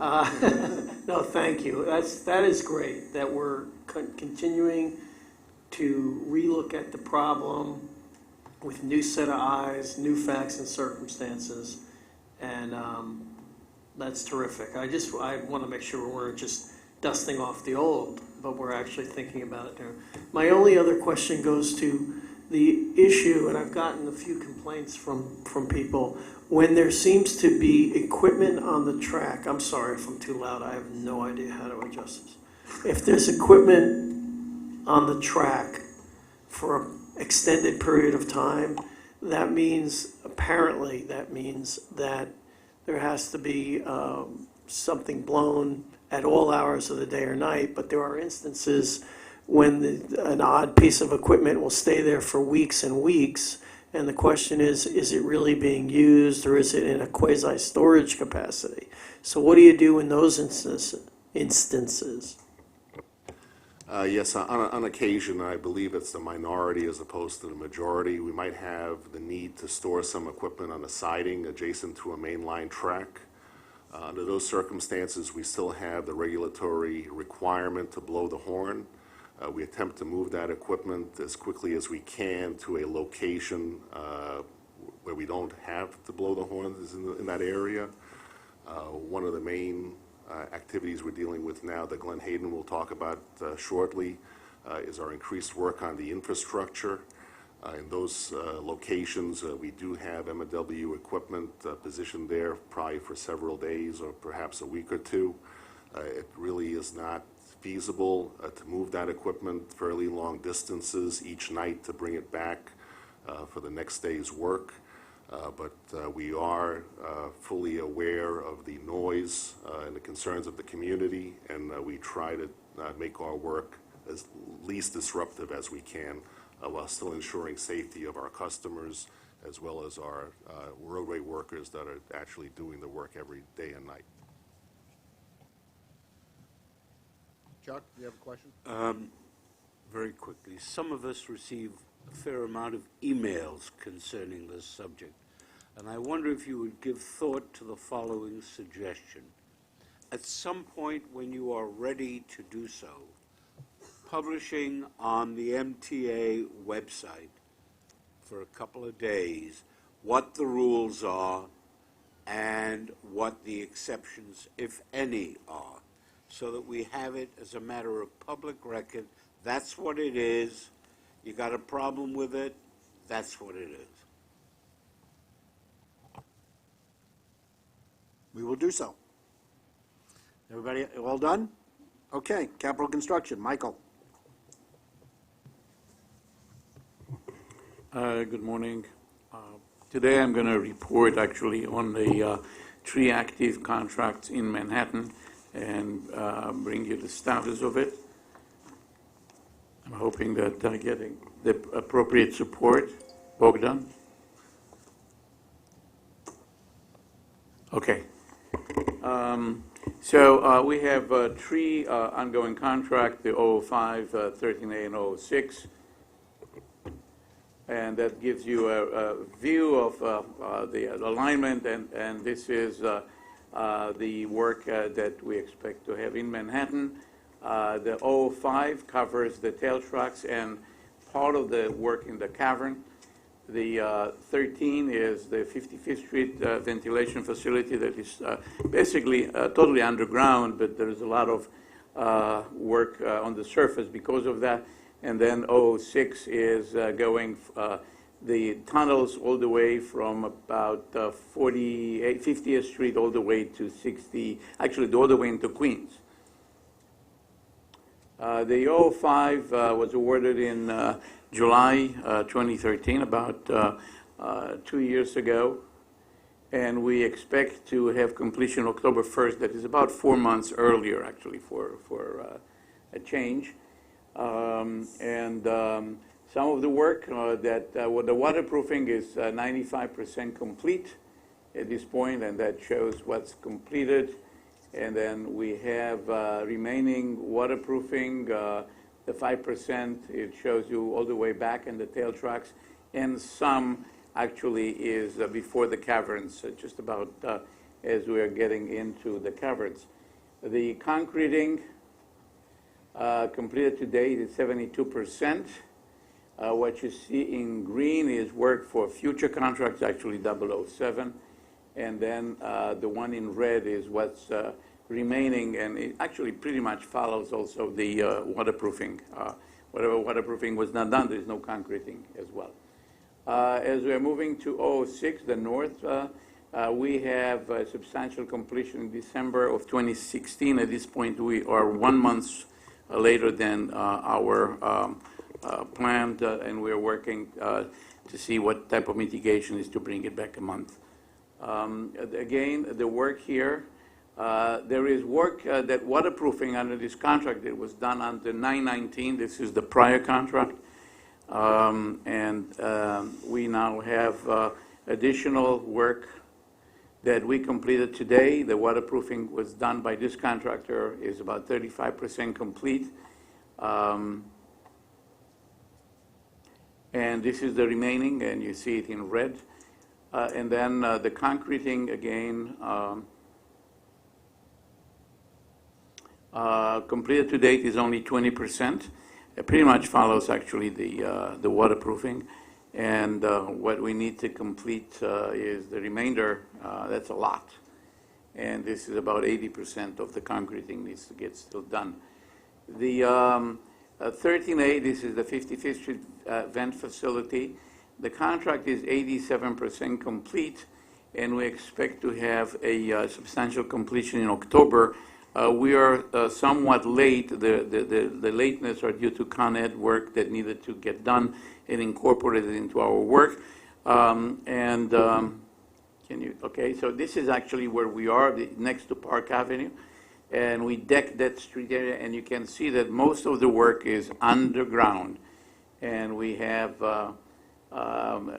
No, thank you. That is great that we're continuing to relook at the problem with new set of eyes, new facts and circumstances, and that's terrific. I want to make sure we're just dusting off the old, but we're actually thinking about it there. My only other question goes to the issue, and I've gotten a few complaints from people, when there seems to be equipment on the track. I'm sorry if I'm too loud, I have no idea how to adjust this. If there's equipment on the track for an extended period of time, apparently that means that there has to be something blown at all hours of the day or night, but there are instances when an odd piece of equipment will stay there for weeks and weeks, and the question is it really being used, or is it in a quasi-storage capacity? So what do you do in those instances? Yes, on occasion, I believe it's the minority as opposed to the majority. We might have the need to store some equipment on the siding adjacent to a mainline track. Under those circumstances, we still have the regulatory requirement to blow the horn. We attempt to move that equipment as quickly as we can to a location where we don't have to blow the horns in that area. One of the main activities we're dealing with now that Glenn Hayden will talk about shortly is our increased work on the infrastructure. In those locations, we do have MW equipment positioned there probably for several days or perhaps a week or two. It really is not feasible to move that equipment fairly long distances each night to bring it back for the next day's work. But we are fully aware of the noise and the concerns of the community, and we try to make our work as least disruptive as we can while still ensuring safety of our customers as well as our roadway workers that are actually doing the work every day and night. Chuck, do you have a question? Very quickly, some of us receive a fair amount of emails concerning this subject, and I wonder if you would give thought to the following suggestion. At some point when you are ready to do so, publishing on the MTA website for a couple of days what the rules are and what the exceptions, if any, are, so that we have it as a matter of public record. That's what it is. You got a problem with it, that's what it is. We will do so. Everybody all done? Okay, capital construction, Michael. Good morning. Today I'm going to report actually on the 3 active contracts in Manhattan and bring you the status of it. I'm hoping that I'm getting the appropriate support. Bogdan? Okay. So we have 3 ongoing contracts, the 005, 13A, and 006. And that gives you a view of the alignment, and this is the work that we expect to have in Manhattan. The 005 covers the tail trucks and part of the work in the cavern. The 13 is the 55th Street ventilation facility that is basically totally underground, but there is a lot of work on the surface because of that. And then 006 is going the tunnels all the way from about 50th Street all the way to 60, actually all the way into Queens. The 05 was awarded in July 2013, about 2 years ago. And we expect to have completion October 1st. That is about 4 months earlier, actually, for a change. Some of the work with the waterproofing is 95% complete at this point, and that shows what's completed. And then we have remaining waterproofing, the 5%, it shows you all the way back in the tail trucks, and some actually is before the caverns, just about as we are getting into the caverns. The concreting completed to date is 72%. What you see in green is work for future contracts, actually 007. And then the one in red is what's remaining, and it actually pretty much follows also the waterproofing. Whatever waterproofing was not done, there's no concreting as well. As we're moving to 006, the north, we have substantial completion in December of 2016. At this point, we are 1 month later than our planned, and we're working to see what type of mitigation is to bring it back a month. Again, the work here, there is work that waterproofing under this contract that was done under 919. This is the prior contract. We now have additional work that we completed today. The waterproofing was done by this contractor, is about 35% complete. And this is the remaining, and you see it in red. And then the concreting, again, completed to date is only 20%. It pretty much follows actually the waterproofing. And what we need to complete is the remainder. That's a lot. And this is about 80% of the concreting needs to get still done. The 13A, this is the 55th Street vent facility. The contract is 87% complete, and we expect to have a substantial completion in October. We are somewhat late. The lateness are due to Con Ed work that needed to get done and incorporated into our work. Okay, so this is actually where we are, next to Park Avenue. And we decked that street area, and you can see that most of the work is underground. And we have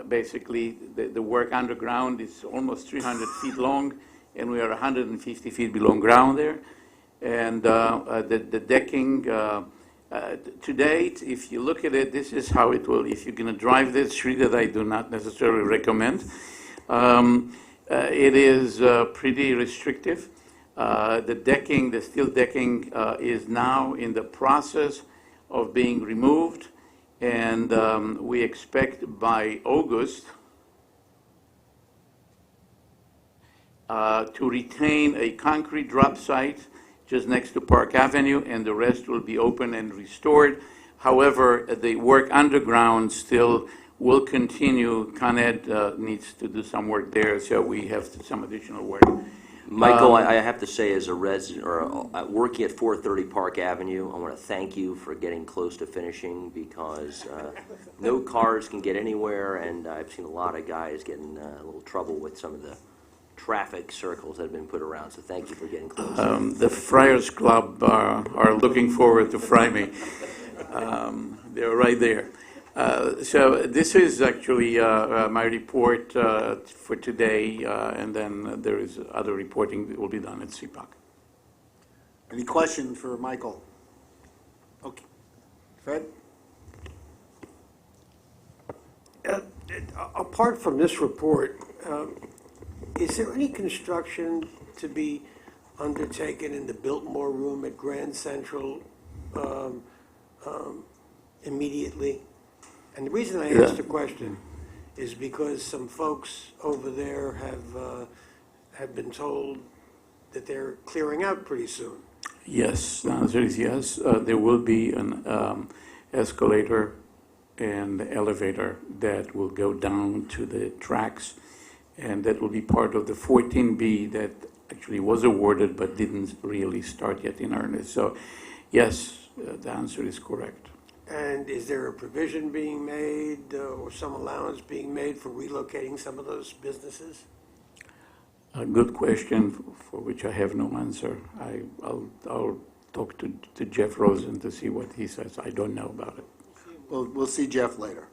basically the work underground is almost 300 feet long, and we are 150 feet below ground there. And the decking, to date, if you look at it, this is how it will, if you're going to drive this street that I do not necessarily recommend, it is pretty restrictive. The decking, the steel decking, is now in the process of being removed, and we expect by August to retain a concrete drop site just next to Park Avenue, and the rest will be open and restored. However, the work underground still will continue. Con Ed needs to do some work there, so we have some additional work. Michael, I have to say, as a resident, or working at 430 Park Avenue, I want to thank you for getting close to finishing, because no cars can get anywhere, and I've seen a lot of guys get in a little trouble with some of the traffic circles that have been put around, so thank you for getting close. The Friars Club are looking forward to fry me. They're right there. So this is actually my report for today, and then there is other reporting that will be done at CPAC. Any questions for Michael? Okay. Fred? Apart from this report, is there any construction to be undertaken in the Biltmore Room at Grand Central immediately? And the reason I asked the question is because some folks over there have been told that they're clearing out pretty soon. Yes, the answer is yes. There will be an escalator and elevator that will go down to the tracks, and that will be part of the 14B that actually was awarded but didn't really start yet in earnest. So yes, the answer is correct. And is there a provision being made or some allowance being made for relocating some of those businesses? A good question for which I have no answer. I'll talk to Jeff Rosen to see what he says. I don't know about it. We'll see Jeff later.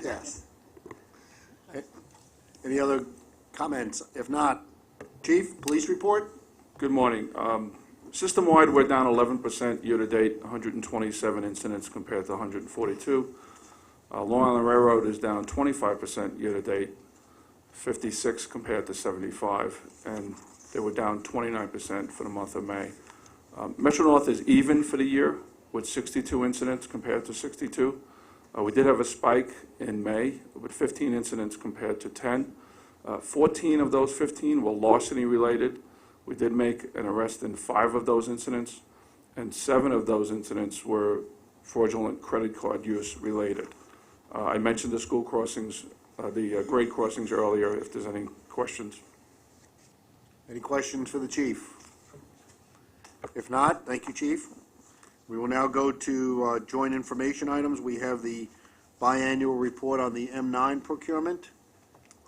Yes. Any other comments? If not, Chief, police report? Good morning. System-wide, we're down 11% year-to-date, 127 incidents compared to 142. Long Island Railroad is down 25% year-to-date, 56 compared to 75, and they were down 29% for the month of May. Metro North is even for the year with 62 incidents compared to 62. We did have a spike in May with 15 incidents compared to 10. 14 of those 15 were larceny-related. We did make an arrest in 5 of those incidents, and 7 of those incidents were fraudulent credit card use related. I mentioned the school crossings, the grade crossings earlier, if there's any questions. Any questions for the chief? If not, thank you, Chief. We will now go to joint information items. We have the biannual report on the M9 procurement.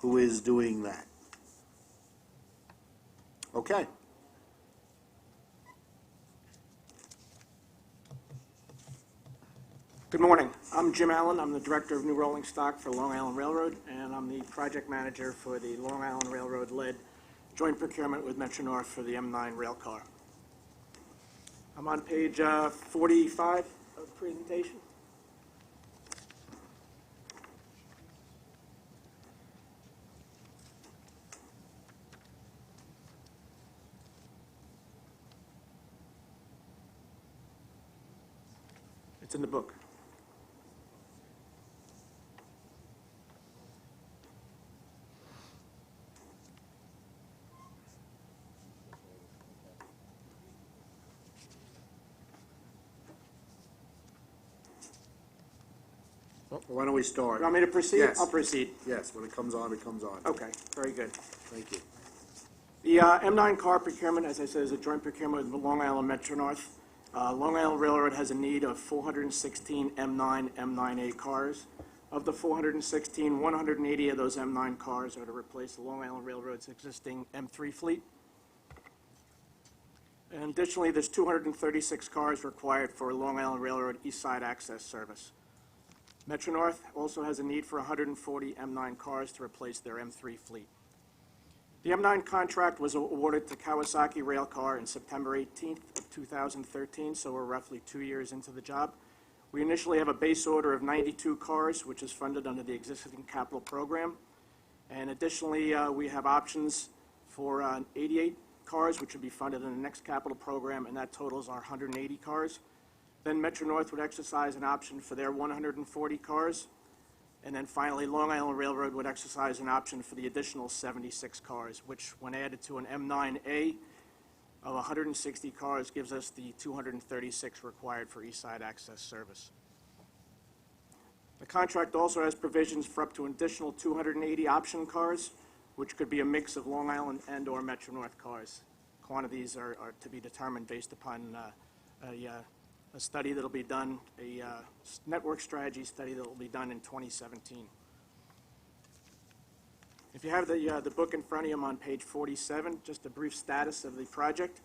Who is doing that? Okay. Good morning. I'm Jim Allen. I'm the Director of New Rolling Stock for Long Island Railroad, and I'm the Project Manager for the Long Island Railroad-led joint procurement with Metro North for the M9 rail car. I'm on page 45 of the presentation. It's in the book. Why don't we start? You want me to proceed? Yes. I'll proceed. Yes, when it comes on, it comes on. Okay, very good. Thank you. The M9 car procurement, as I said, is a joint procurement with Long Island Metro North. Long Island Railroad has a need of 416 M9, M9A cars. Of the 416, 180 of those M9 cars are to replace the Long Island Railroad's existing M3 fleet. And additionally, there's 236 cars required for Long Island Railroad East Side Access Service. Metro North also has a need for 140 M9 cars to replace their M3 fleet. The M9 contract was awarded to Kawasaki Railcar in September 18th of 2013, so we're roughly 2 years into the job. We initially have a base order of 92 cars, which is funded under the existing capital program. And additionally, we have options for 88 cars, which would be funded in the next capital program, and that totals our 180 cars. Then Metro-North would exercise an option for their 140 cars. And then finally, Long Island Railroad would exercise an option for the additional 76 cars, which when added to an M9A of 160 cars gives us the 236 required for East Side Access service. The contract also has provisions for up to an additional 280 option cars, which could be a mix of Long Island and/or Metro-North cars. Quantities are to be determined based upon a study that'll be done, a network strategy study that will be done in 2017. If you have the book in front of you, I'm on page 47, just a brief status of the project.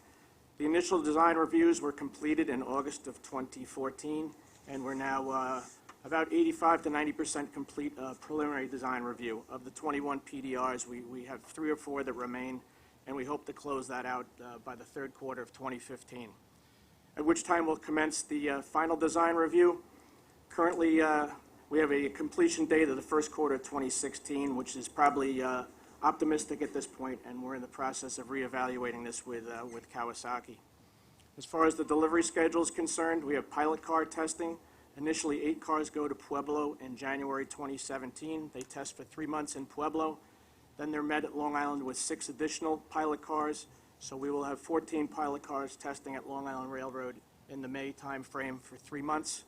The initial design reviews were completed in August of 2014, and we're now about 85 to 90% complete preliminary design review. Of the 21 PDRs, we have 3 or 4 that remain, and we hope to close that out by the third quarter of 2015. At which time we'll commence the final design review. Currently, we have a completion date of the first quarter of 2016, which is probably optimistic at this point, and we're in the process of reevaluating this with Kawasaki. As far as the delivery schedule is concerned, we have pilot car testing. Initially, 8 cars go to Pueblo in January 2017. They test for 3 months in Pueblo. Then they're met at Long Island with 6 additional pilot cars. So we will have 14 pilot cars testing at Long Island Railroad in the May timeframe for 3 months.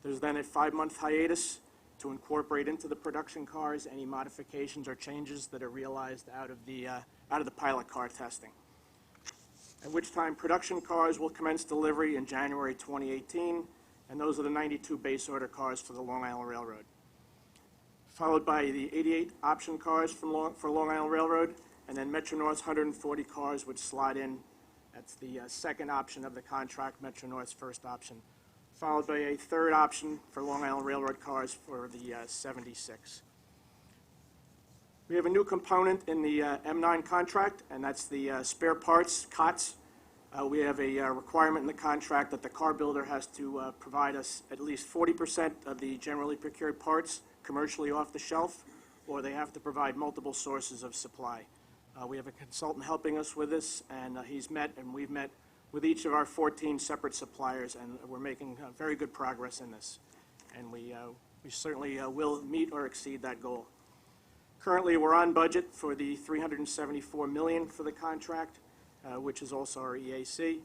There's then a 5-month hiatus to incorporate into the production cars any modifications or changes that are realized out of the pilot car testing. At which time production cars will commence delivery in January 2018, and those are the 92 base order cars for the Long Island Railroad. Followed by the 88 option cars for Long Island Railroad, and then Metro-North's 140 cars would slot in. That's the second option of the contract, Metro-North's first option. Followed by a third option for Long Island Railroad cars for the 76. We have a new component in the M9 contract, and that's the spare parts, COTS. We have a requirement in the contract that the car builder has to provide us at least 40% of the generally procured parts commercially off the shelf, or they have to provide multiple sources of supply. We have a consultant helping us with this, and he's met and we've met with each of our 14 separate suppliers, and we're making very good progress in this. And we certainly will meet or exceed that goal. Currently, we're on budget for the $374 million for the contract, which is also our EAC.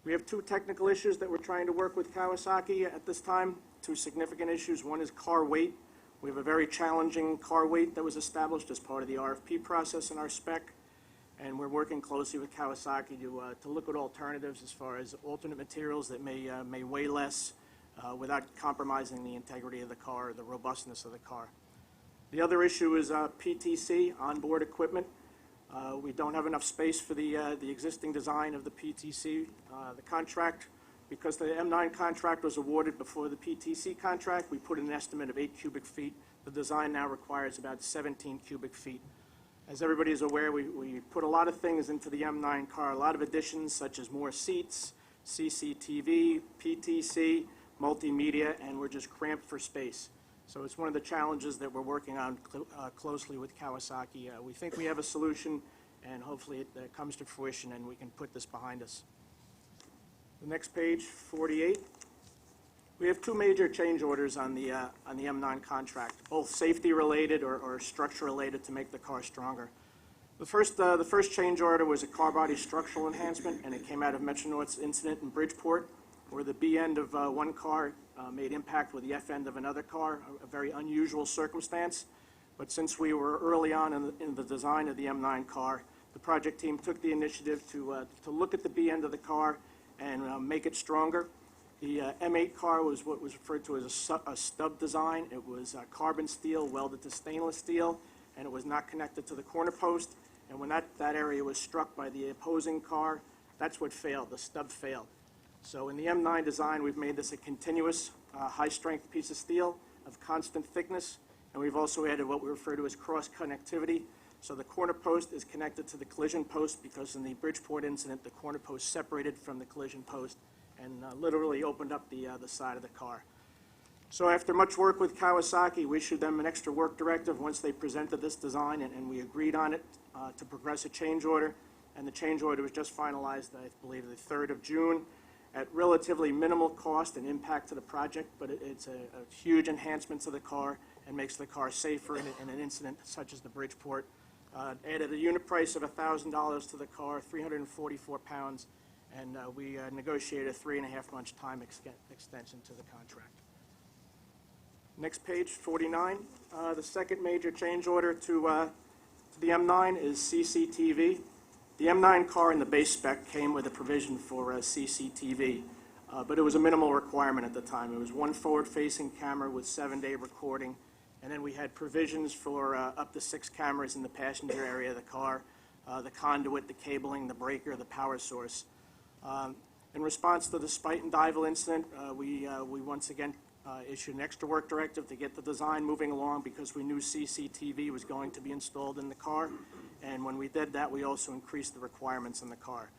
We have 2 technical issues that we're trying to work with Kawasaki at this time, 2 significant issues. One is car weight. We have a very challenging car weight that was established as part of the RFP process in our spec, and we're working closely with Kawasaki to look at alternatives as far as alternate materials that may weigh less without compromising the integrity of the car or the robustness of the car. The other issue is PTC, onboard equipment. We don't have enough space for the existing design of the PTC. The contract, because the M9 contract was awarded before the PTC contract, we put an estimate of 8 cubic feet. The design now requires about 17 cubic feet. As everybody is aware, we put a lot of things into the M9 car, a lot of additions such as more seats, CCTV, PTC, multimedia, and we're just cramped for space. So it's one of the challenges that we're working on closely with Kawasaki. We think we have a solution, and hopefully it comes to fruition and we can put this behind us. The next page, 48. We have 2 major change orders on the M9 contract, both safety-related or structure-related to make the car stronger. The first change order was a car body structural enhancement, and it came out of Metro-North's incident in Bridgeport, where the B end of one car made impact with the F end of another car, a very unusual circumstance. But since we were early on in the design of the M9 car, the project team took the initiative to look at the B end of the car and make it stronger. The M8 car was what was referred to as a stub design. It was carbon steel welded to stainless steel, and it was not connected to the corner post. And when that area was struck by the opposing car, that's what failed. The stub failed. So in the M9 design, we've made this a continuous high-strength piece of steel of constant thickness, and we've also added what we refer to as cross-connectivity. So the corner post is connected to the collision post because in the Bridgeport incident, the corner post separated from the collision post and literally opened up the side of the car. So after much work with Kawasaki, we issued them an extra work directive once they presented this design, and we agreed on it to progress a change order. And the change order was just finalized, I believe, the 3rd of June. at relatively minimal cost and impact to the project, but it's a huge enhancement to the car and makes the car safer in an incident such as the Bridgeport. Added a unit price of $1,000 to the car, 344 pounds, and we negotiated a 3.5-month time extension to the contract. Next page, 49. The second major change order to the M9 is CCTV. The M9 car in the base spec came with a provision for CCTV, but it was a minimal requirement at the time. It was one forward-facing camera with 7-day recording, and then we had provisions for up to 6 cameras in the passenger area of the car, the conduit, the cabling, the breaker, the power source. In response to the Spite and Dival incident, we once again issued an extra work directive to get the design moving along because we knew CCTV was going to be installed in the car. And when we did that, we also increased the requirements in the car.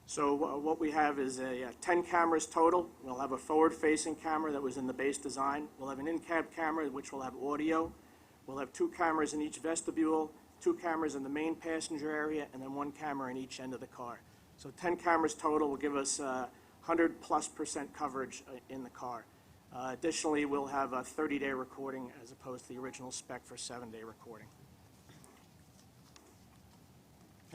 So what we have is 10 cameras total. We'll have a forward-facing camera that was in the base design. We'll have an in-cab camera, which will have audio. We'll have 2 cameras in each vestibule, 2 cameras in the main passenger area, and then 1 camera in each end of the car. So 10 cameras total will give us 100+% coverage in the car. Additionally, we'll have a 30-day recording as opposed to the original spec for 7-day recording.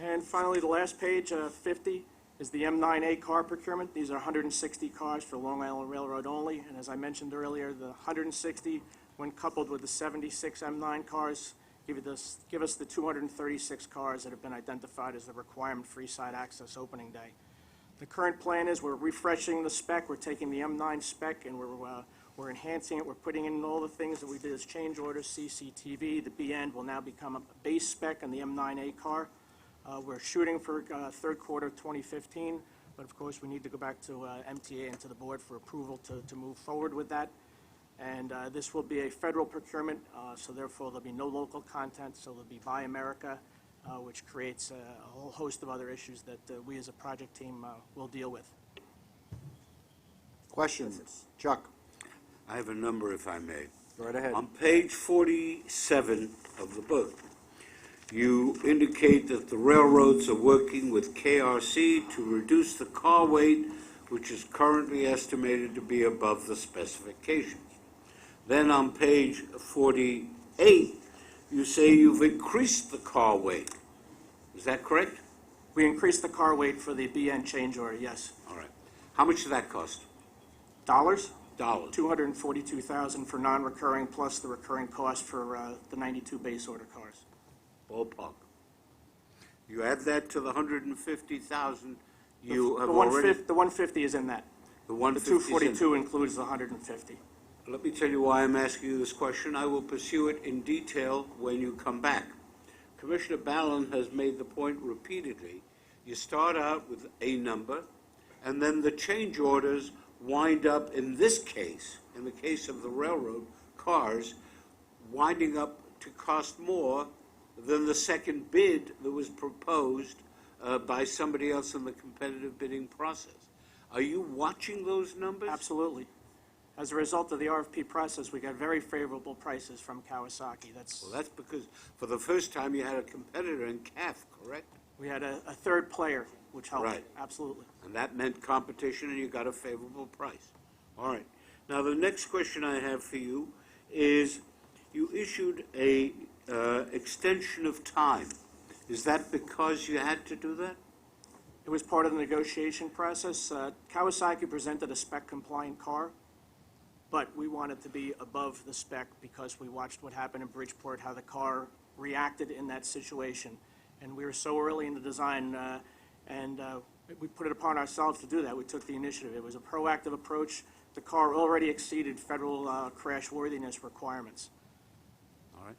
And finally, the last page, 50, is the M9A car procurement. These are 160 cars for Long Island Railroad only. And as I mentioned earlier, the 160, when coupled with the 76 M9 cars, give us the 236 cars that have been identified as the requirement for Eastside Access opening day. The current plan is we're refreshing the spec. We're taking the M9 spec and we're enhancing it. We're putting in all the things that we did as change orders, CCTV. The B-end will now become a base spec on the M9A car. We're shooting for third quarter 2015, but of course we need to go back to MTA and to the board for approval to move forward with that. And this will be a federal procurement, so therefore there'll be no local content, so there'll be Buy America, which creates a whole host of other issues that we as a project team will deal with. Questions? Chuck? I have a number, if I may. Right ahead. On page 47 of the book, you indicate that the railroads are working with KRC to reduce the car weight, which is currently estimated to be above the specifications. Then on page 48, you say you've increased the car weight. Is that correct? We increased the car weight for the BN change order, yes. All right. How much did that cost? Dollars? Dollars. $242,000 for non-recurring plus the recurring cost for the 92 base order cars. Ballpark. You add that to the 150,000 The 150 is in that. The The 150 is in. 242 includes the 150. Let me tell you why I'm asking you this question. I will pursue it in detail when you come back. Commissioner Ballin has made the point repeatedly. You start out with a number, and then the change orders wind up, in this case, in the case of the railroad cars, winding up to cost more than the second bid that was proposed by somebody else in the competitive bidding process. Are you watching those numbers? Absolutely. As a result of the RFP process, we got very favorable prices from Kawasaki. Well, that's because for the first time you had a competitor in CAF, correct? We had a third player, which helped. Right. Absolutely. And that meant competition, and you got a favorable price. All right. Now, the next question I have for you is, you issued a extension of time. Is that because you had to do that? It was part of the negotiation process. Kawasaki presented a spec-compliant car, but we wanted to be above the spec because we watched what happened in Bridgeport, how the car reacted in that situation. And we were so early in the design, and we put it upon ourselves to do that. We took the initiative. It was a proactive approach. The car already exceeded federal crash worthiness requirements. All right.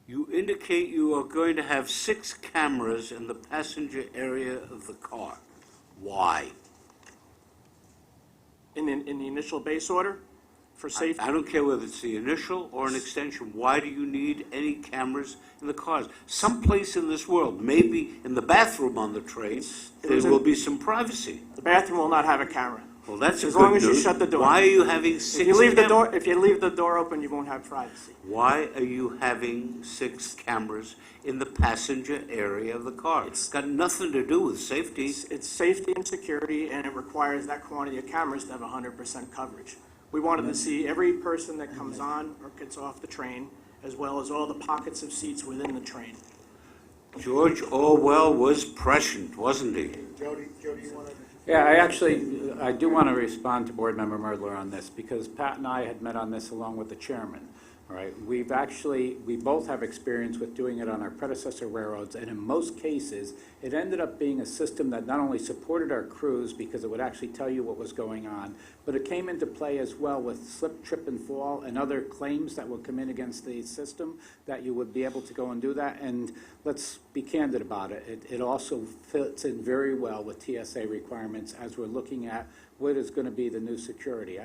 You indicate you are going to have 6 cameras in the passenger area of the car. Why? In the initial base order, for safety. I don't care whether it's the initial or an extension. Why do you need any cameras in the cars? Someplace in this world, maybe in the bathroom on the train, there will be some privacy. The bathroom will not have a camera. Well, that's a As long good as you news. shut the door. Why are you having If six you leave the cameras? door, if you leave the door open, you won't have privacy. Why are you having 6 cameras in the passenger area of the car? It's got nothing to do with safety. It's safety and security, and it requires that quantity of cameras to have 100% coverage. We wanted to see every person that comes on or gets off the train, as well as all the pockets of seats within the train. George Orwell was prescient, wasn't he? Jody, you want to? Yeah, I do want to respond to Board Member Merdler on this, because Pat and I had met on this along with the chairman. All right, we both have experience with doing it on our predecessor railroads, and in most cases, it ended up being a system that not only supported our crews because it would actually tell you what was going on, but it came into play as well with slip, trip, and fall and other claims that would come in against the system, that you would be able to go and do that. And let's be candid about it. It also fits in very well with TSA requirements as we're looking at what is going to be the new security.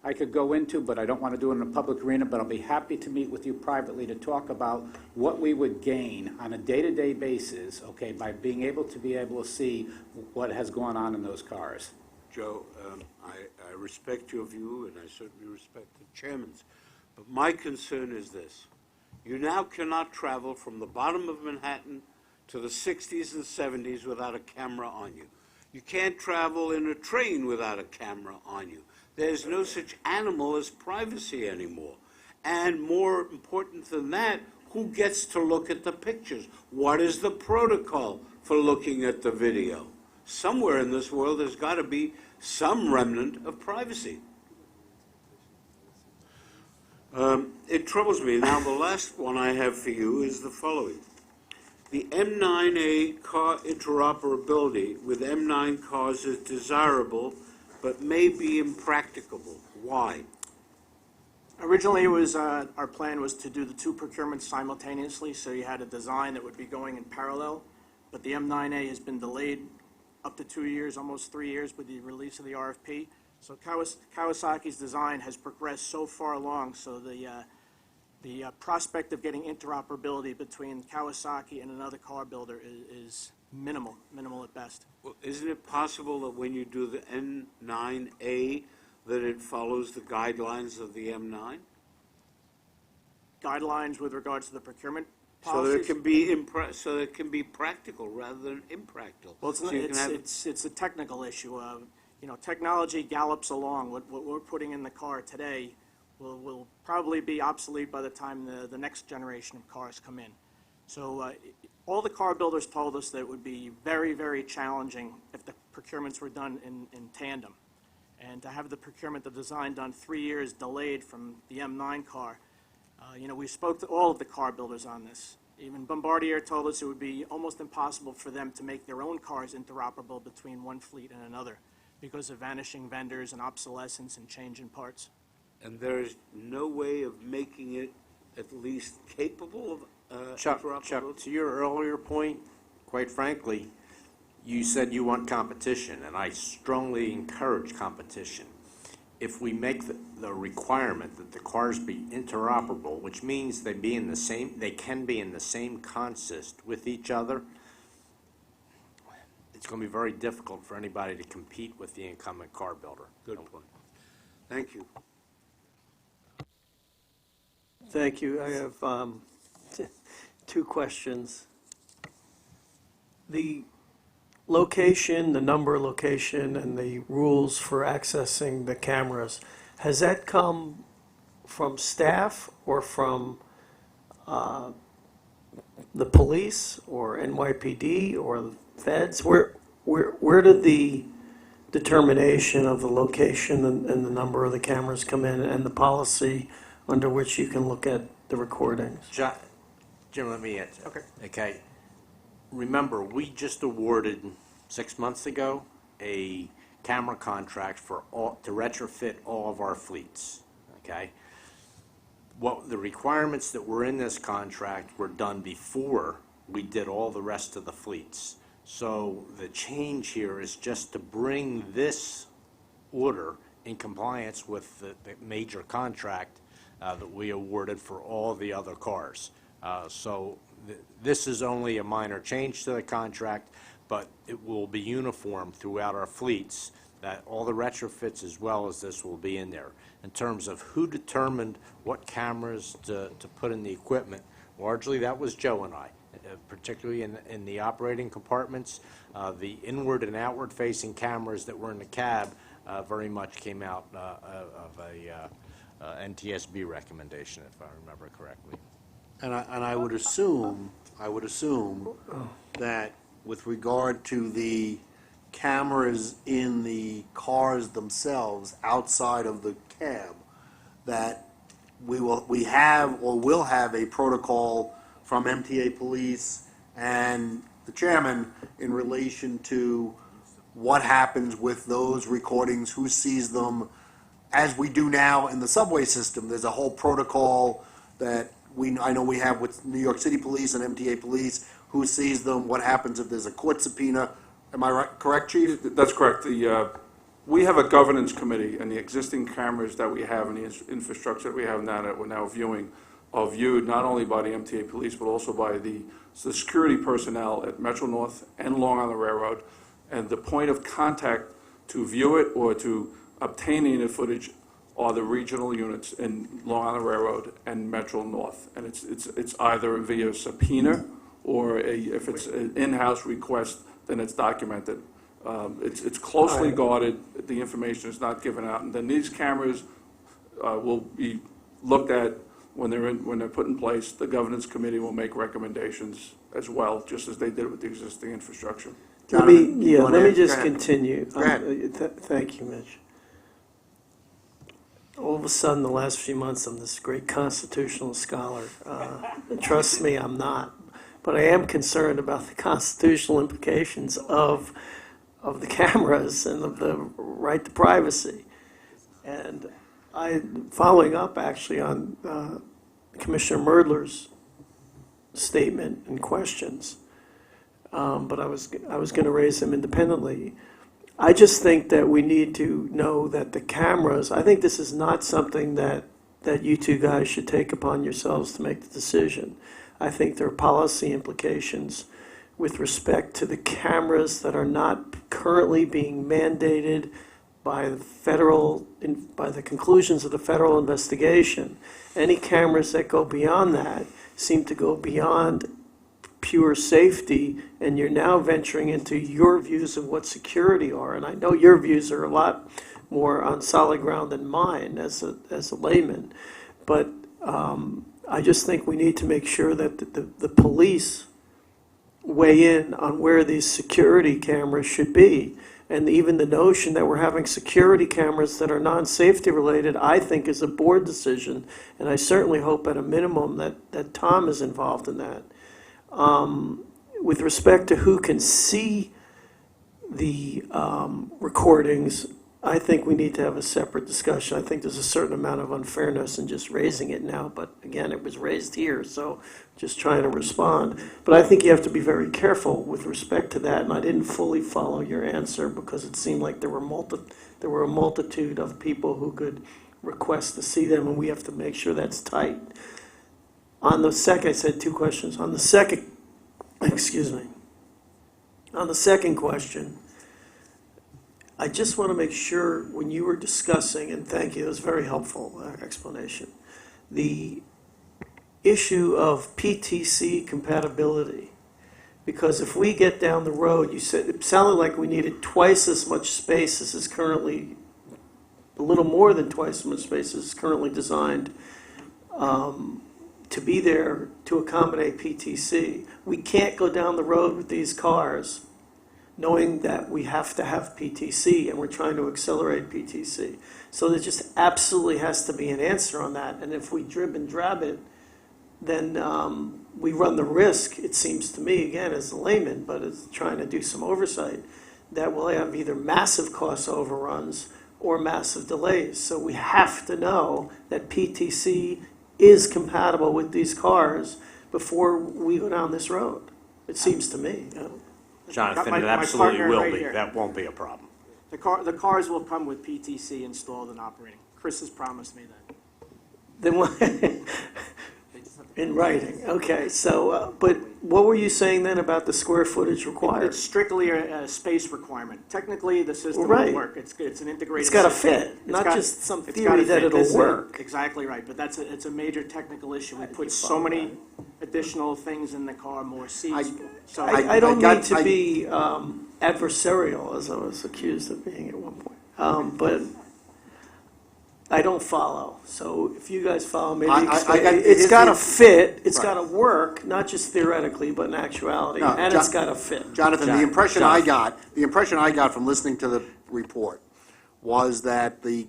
I could go into, but I don't want to do it in a public arena, but I'll be happy to meet with you privately to talk about what we would gain on a day-to-day basis, okay, by being able to see what has gone on in those cars. Joe, I respect your view, and I certainly respect the chairman's. But my concern is this. You now cannot travel from the bottom of Manhattan to the 60s and 70s without a camera on you. You can't travel in a train without a camera on you. There's no such animal as privacy anymore. And more important than that, who gets to look at the pictures? What is the protocol for looking at the video? Somewhere in this world there's got to be some remnant of privacy. It troubles me. Now, the last one I have for you is the following. The M9A car interoperability with M9 cars is desirable, but may be impracticable. Why? Originally, it was, our plan was to do the 2 procurements simultaneously, so you had a design that would be going in parallel, but the M9A has been delayed up to 2 years, almost 3 years with the release of the RFP. So Kawasaki's design has progressed so far along, so the prospect of getting interoperability between Kawasaki and another car builder is minimal at best. Well, isn't it possible that when you do the M9A, that it follows the guidelines of the M9? Guidelines with regards to the procurement So that it policies? can be practical rather than impractical. Well, So you can have- it's a technical issue. Technology gallops along. What we're putting in the car today will probably be obsolete by the time the next generation of cars come in. So all the car builders told us that it would be very, very challenging if the procurements were done in tandem. And to have the procurement, the design done 3 years delayed from the M9 car, we spoke to all of the car builders on this. Even Bombardier told us it would be almost impossible for them to make their own cars interoperable between one fleet and another because of vanishing vendors and obsolescence and change in parts. And there is no way of making it at least capable of Chuck, interoperability? to your earlier point, quite frankly, you said you want competition, and I strongly encourage competition. If we make the requirement that the cars be interoperable, which means they can be in the same consist with each other, it's going to be very difficult for anybody to compete with the incumbent car builder. Good point. Thank you. Thank you. I have 2 questions. The location, the number location, and the rules for accessing the cameras, has that come from staff or from the police or NYPD or feds? Where did the determination of the location and the number of the cameras come in, and the policy under which you can look at the recordings? Jim, let me answer. Okay. Remember, we just awarded 6 months ago a camera contract to retrofit all of our fleets. Okay. What the requirements that were in this contract were done before we did all the rest of the fleets. So the change here is just to bring this order in compliance with the major contract that we awarded for all the other cars. So this is only a minor change to the contract, but it will be uniform throughout our fleets, that all the retrofits as well as this will be in there. In terms of who determined what cameras to put in the equipment, largely that was Joe and I, particularly in the operating compartments. The inward and outward facing cameras that were in the cab very much came out of a NTSB recommendation, if I remember correctly. And I would assume that with regard to the cameras in the cars themselves outside of the cab, that we have or will have a protocol from MTA Police and the chairman in relation to what happens with those recordings, who sees them, as we do now in the subway system. There's a whole protocol that I know we have with New York City Police and MTA Police, who sees them, what happens if there's a court subpoena. Am I right, correct, Chief? That's correct. We have a governance committee, and the existing cameras that we have and the infrastructure that we have now that we're now viewing are viewed not only by the MTA Police, but also by the security personnel at Metro North and Long Island Railroad. And the point of contact to view it or to obtain any footage are the regional units in Long Island Railroad and Metro North. And it's either via subpoena or if it's an in-house request, then it's documented. It's closely guarded. The information is not given out. And then these cameras will be looked at when they're put in place. The governance committee will make recommendations as well, just as they did with the existing infrastructure. Let me just continue. Go ahead. Thank you, Mitch. All of a sudden, the last few months, I'm this great constitutional scholar. Trust me, I'm not. But I am concerned about the constitutional implications of the cameras and of the right to privacy. And following up actually on Commissioner Merdler's statement and questions, but I was going to raise them independently. I just think that we need to know that the cameras, I think this is not something that you two guys should take upon yourselves to make the decision. I think there are policy implications with respect to the cameras that are not currently being mandated by the conclusions of the federal investigation. Any cameras that go beyond that seem to go beyond pure safety, and you're now venturing into your views of what security are. And I know your views are a lot more on solid ground than mine as a layman, but I just think we need to make sure that the police weigh in on where these security cameras should be. And even the notion that we're having security cameras that are non-safety related, I think is a board decision. And I certainly hope at a minimum that Tom is involved in that. With respect to who can see the recordings, I think we need to have a separate discussion. I think there's a certain amount of unfairness in just raising it now, but again, it was raised here, so just trying to respond. But I think you have to be very careful with respect to that, and I didn't fully follow your answer because it seemed like there were a multitude of people who could request to see them, and we have to make sure that's tight. On the second, I said two questions. On the second, on the second question, I just want to make sure when you were discussing, and thank you, it was very helpful explanation, the issue of PTC compatibility. Because if we get down the road, you said it sounded like we needed twice as much space as is currently, a little more than twice as much space as is currently designed to be there to accommodate PTC. We can't go down the road with these cars knowing that we have to have PTC and we're trying to accelerate PTC. So there just absolutely has to be an answer on that. And if we drib and drab it, then we run the risk, it seems to me, again, as a layman, but as trying to do some oversight, that we'll have either massive cost overruns or massive delays. So we have to know that PTC is compatible with these cars before we go down this road. It seems to me. You know? Jonathan, My it absolutely partner will right be. here. That won't be a problem. The cars will come with PTC installed and operating. Chris has promised me that. Then why? They just have to In writing, okay, so, but what were you saying then about the square footage required? It's strictly a space requirement. Technically, the system Right. will work. It's an integrated It's gotta system. fit, It's not got- just some it's theory gotta that fit. it'll This is- work. Exactly right, but it's a major technical issue. We put so many additional things in the car, more seats. So I don't got- mean to be adversarial, as I was accused of being at one point, but I don't follow. So if you guys follow, maybe it's got to fit, it's got to work, not just theoretically, but in actuality, No, and it's got to fit. Jonathan, the impression I got from listening to the report was that the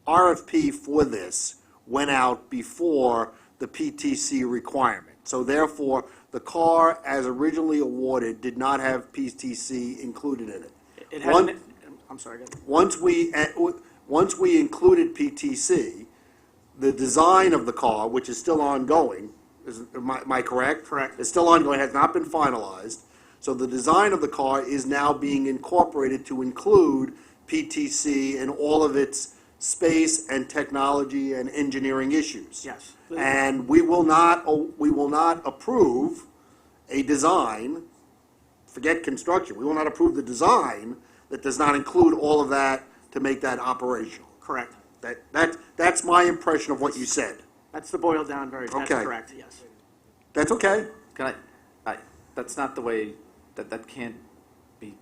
RFP for this went out before the PTC requirement. So therefore, the car as originally awarded did not have PTC included in it. it had, I'm sorry, go ahead. Once we included PTC, the design of the car, which is still ongoing, am I correct? Correct. It's still ongoing, has not been finalized. So the design of the car is now being incorporated to include PTC and all of its space and technology and engineering issues. Yes. And we will not approve a design, forget construction, we will not approve the design that does not include all of that to make that operational. Correct. That's my impression of what you said. That's the boiled down version. That's Okay. correct, yes. That's okay? Can that's not the way, that can't be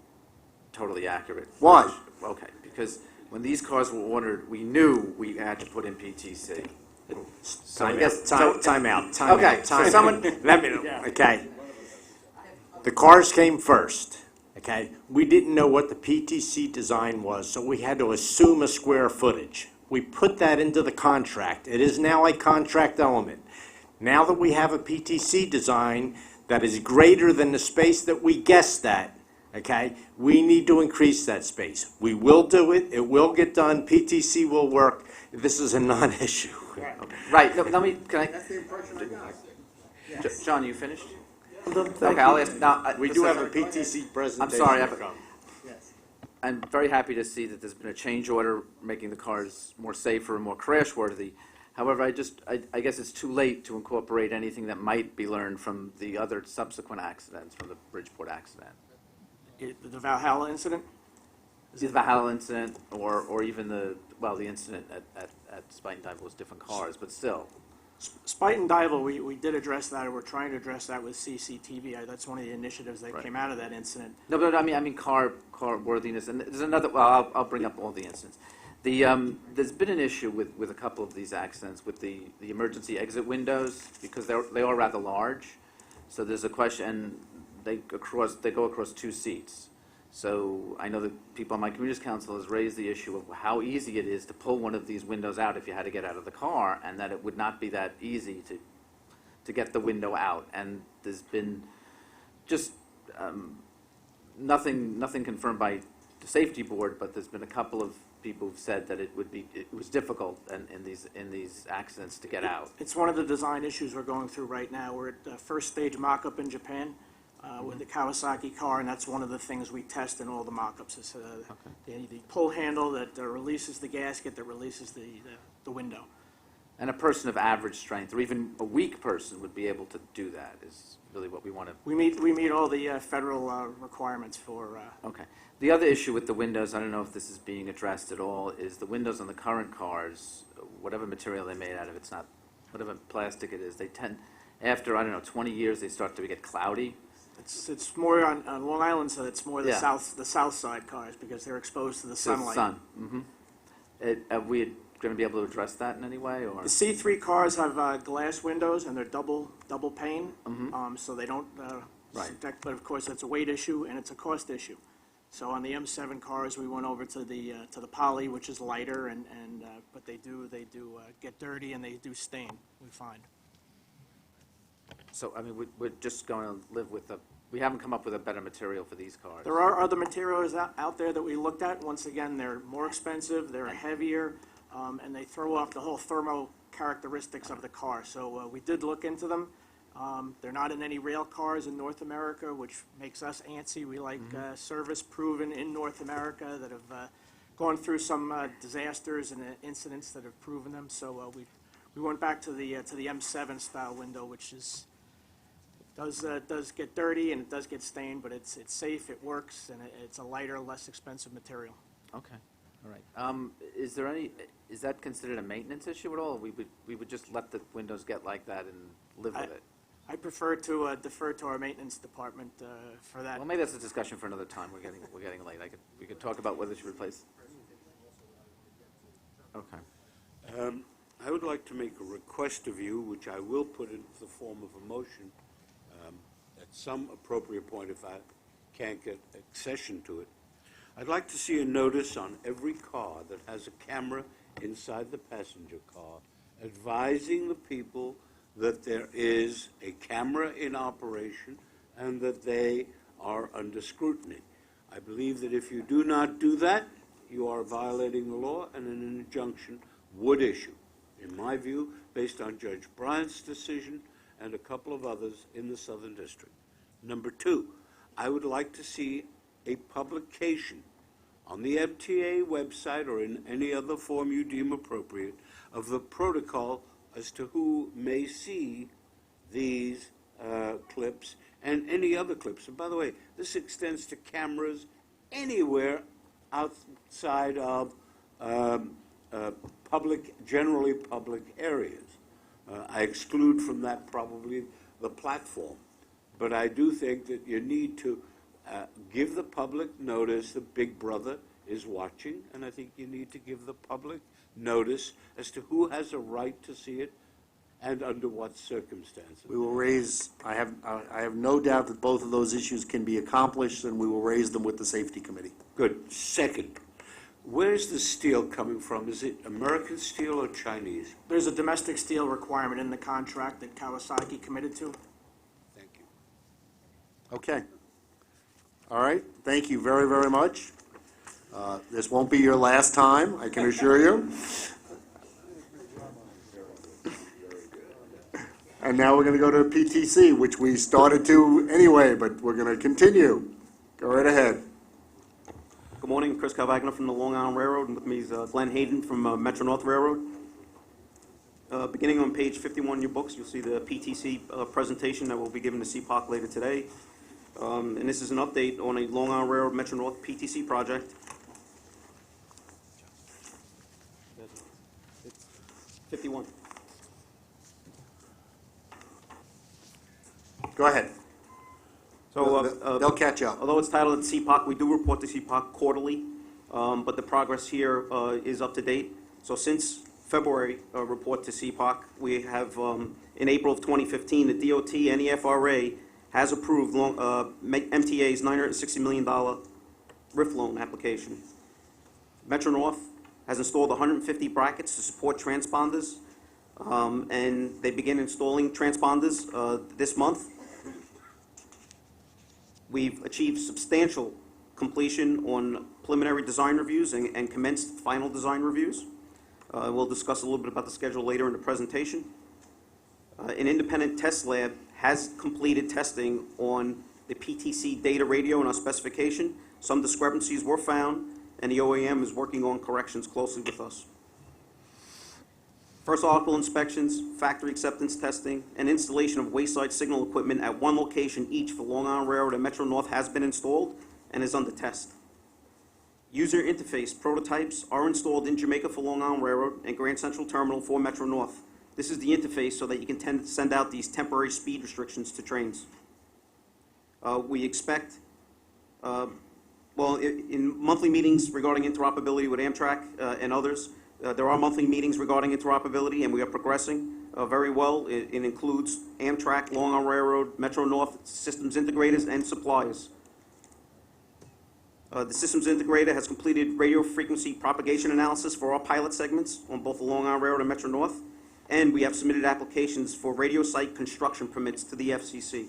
totally accurate. Why? Okay, because when these cars were ordered, we knew we had to put in PTC. So I guess, Time out. Okay, so someone, Let me, okay. The cars came first, okay? We didn't know what the PTC design was, so we had to assume a square footage. We put that into the contract. It is now a contract element. Now that we have a PTC design that is greater than the space that we guessed at, okay, we need to increase that space. We will do it. It will get done. PTC will work. This is a non-issue. right, no, let me, can I, That's the impression I got. John, you finished? Thank Okay, I'll ask, now. We do have a PTC presentation. I'm sorry, to come. I'm very happy to see that there's been a change order making the cars more safer and more crash worthy. However, I guess it's too late to incorporate anything that might be learned from the other subsequent accidents, from the Bridgeport accident. The Valhalla incident? The Valhalla incident, or even the incident at Spite and Dival was different cars, but still. Spite and Dival, we did address that, and we're trying to address that with CCTV. That's one of the initiatives that came out of that incident. No, but I mean car worthiness, and there's another, well, I'll bring up all the incidents. There's been an issue with a couple of these accidents with the emergency exit windows, because they are rather large. So there's a question, and they go across two seats. So I know that people on my communities council has raised the issue of how easy it is to pull one of these windows out if you had to get out of the car, and that it would not be that easy to get the window out. And there's been just nothing confirmed by the safety board, but there's been a couple of people who've said that it was difficult in these accidents to get out. It's one of the design issues we're going through right now. We're at the first stage mock-up in Japan with the Kawasaki car, and that's one of the things we test in all the mock-ups. Is the pull handle that releases the gasket, that releases the window. And a person of average strength, or even a weak person, would be able to do that, is really what we want to... We meet all the federal requirements for... Okay. The other issue with the windows, I don't know if this is being addressed at all, is the windows on the current cars, whatever material they're made out of, it's not, whatever plastic it is, they tend, after, 20 years, they start to get cloudy. It's more on Long Island, so it's more the Yeah. south side cars, because they're exposed to the sunlight. Sun. Mm-hmm. Are we going to be able to address that in any way, or? The C3 cars have glass windows, and they're double pane, so they don't Right. protect, but of course, it's a weight issue, and it's a cost issue. So on the M7 cars, we went over to the poly, which is lighter, but they do get dirty, and they do stain, we find. So, we're just going to live with we haven't come up with a better material for these cars. There are other materials out there that we looked at. Once again, they're more expensive, they're heavier, and they throw off the whole thermal characteristics of the car. So we did look into them. They're not in any rail cars in North America, which makes us antsy. We like service proven in North America that have gone through some disasters and incidents that have proven them. So We went back to the M7 style window, which does get dirty and it does get stained, but it's safe, it works, and it's a lighter, less expensive material. Okay, all right. Is that considered a maintenance issue at all? We would just let the windows get like that and live with it? I prefer to defer to our maintenance department for that. Well, maybe that's a discussion for another time. We're getting late. We could talk about whether to replace. Okay. I would like to make a request of you, which I will put into the form of a motion at some appropriate point if I can't get accession to it. I'd like to see a notice on every car that has a camera inside the passenger car advising the people that there is a camera in operation and that they are under scrutiny. I believe that if you do not do that, you are violating the law and an injunction would issue, in my view, based on Judge Bryant's decision and a couple of others in the Southern District. Number two, I would like to see a publication on the MTA website or in any other form you deem appropriate of the protocol as to who may see these clips and any other clips. And by the way, this extends to cameras anywhere outside of generally public areas. I exclude from that probably the platform. But I do think that you need to give the public notice that Big Brother is watching, and I think you need to give the public notice as to who has a right to see it and under what circumstances. We will raise, I have no doubt that both of those issues can be accomplished, and we will raise them with the Safety Committee. Good. Second, where's the steel coming from? Is it American steel or Chinese? There's a domestic steel requirement in the contract that Kawasaki committed to. Thank you. Okay. All right. Thank you very, very much. This won't be your last time, I can assure you. And now we're going to go to PTC, which we started to anyway, but we're going to continue. Go right ahead. Good morning, Chris Calvagna from the Long Island Railroad, and with me is Glenn Hayden from Metro North Railroad. Beginning on page 51 in your books, you'll see the PTC presentation that will be given to CPOC later today. And this is an update on a Long Island Railroad Metro North PTC project. 51. Go ahead. So they'll catch up. Although it's titled CPOC, we do report to CPOC quarterly, but the progress here is up to date. So since February report to CPOC, we have in April of 2015, the DOT and the FRA has approved MTA's $960 million RIF loan application. Metro North has installed 150 brackets to support transponders, and they begin installing transponders this month. We've achieved substantial completion on preliminary design reviews and commenced final design reviews. We'll discuss a little bit about the schedule later in the presentation. An independent test lab has completed testing on the PTC data radio and our specification. Some discrepancies were found, and the OEM is working on corrections closely with us. First article inspections, factory acceptance testing, and installation of wayside signal equipment at one location each for Long Island Railroad and Metro North has been installed and is under test. User interface prototypes are installed in Jamaica for Long Island Railroad and Grand Central Terminal for Metro North. This is the interface so that you can send out these temporary speed restrictions to trains. We expect, in monthly meetings regarding interoperability with Amtrak and others, there are monthly meetings regarding interoperability, and we are progressing very well. It includes Amtrak, Long Island Railroad, Metro North, systems integrators, and suppliers. The systems integrator has completed radio frequency propagation analysis for our pilot segments on both the Long Island Railroad and Metro North, and we have submitted applications for radio site construction permits to the FCC.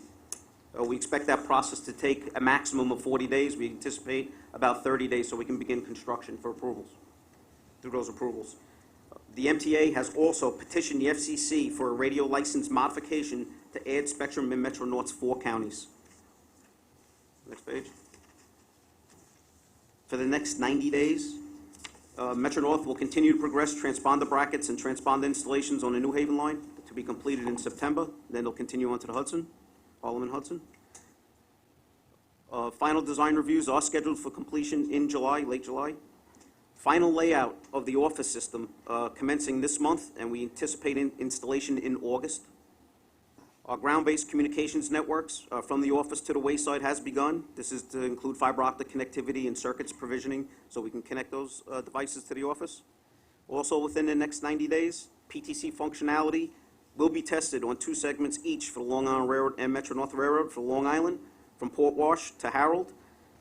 We expect that process to take a maximum of 40 days. We anticipate about 30 days so we can begin construction for approvals, through those approvals. The MTA has also petitioned the FCC for a radio license modification to add spectrum in Metro North's 4 counties. Next page. For the next 90 days, Metro North will continue to progress transponder brackets and transponder installations on the New Haven line to be completed in September. Then they'll continue on to the Hudson, Harlem and Hudson. Final design reviews are scheduled for completion in July, late July. Final layout of the office system commencing this month, and we anticipate installation in August. Our ground-based communications networks from the office to the wayside has begun. This is to include fiber optic connectivity and circuits provisioning so we can connect those devices to the office. Also, within the next 90 days, PTC functionality will be tested on 2 segments each for the Long Island Railroad and Metro North Railroad for Long Island, from Port Wash to Harold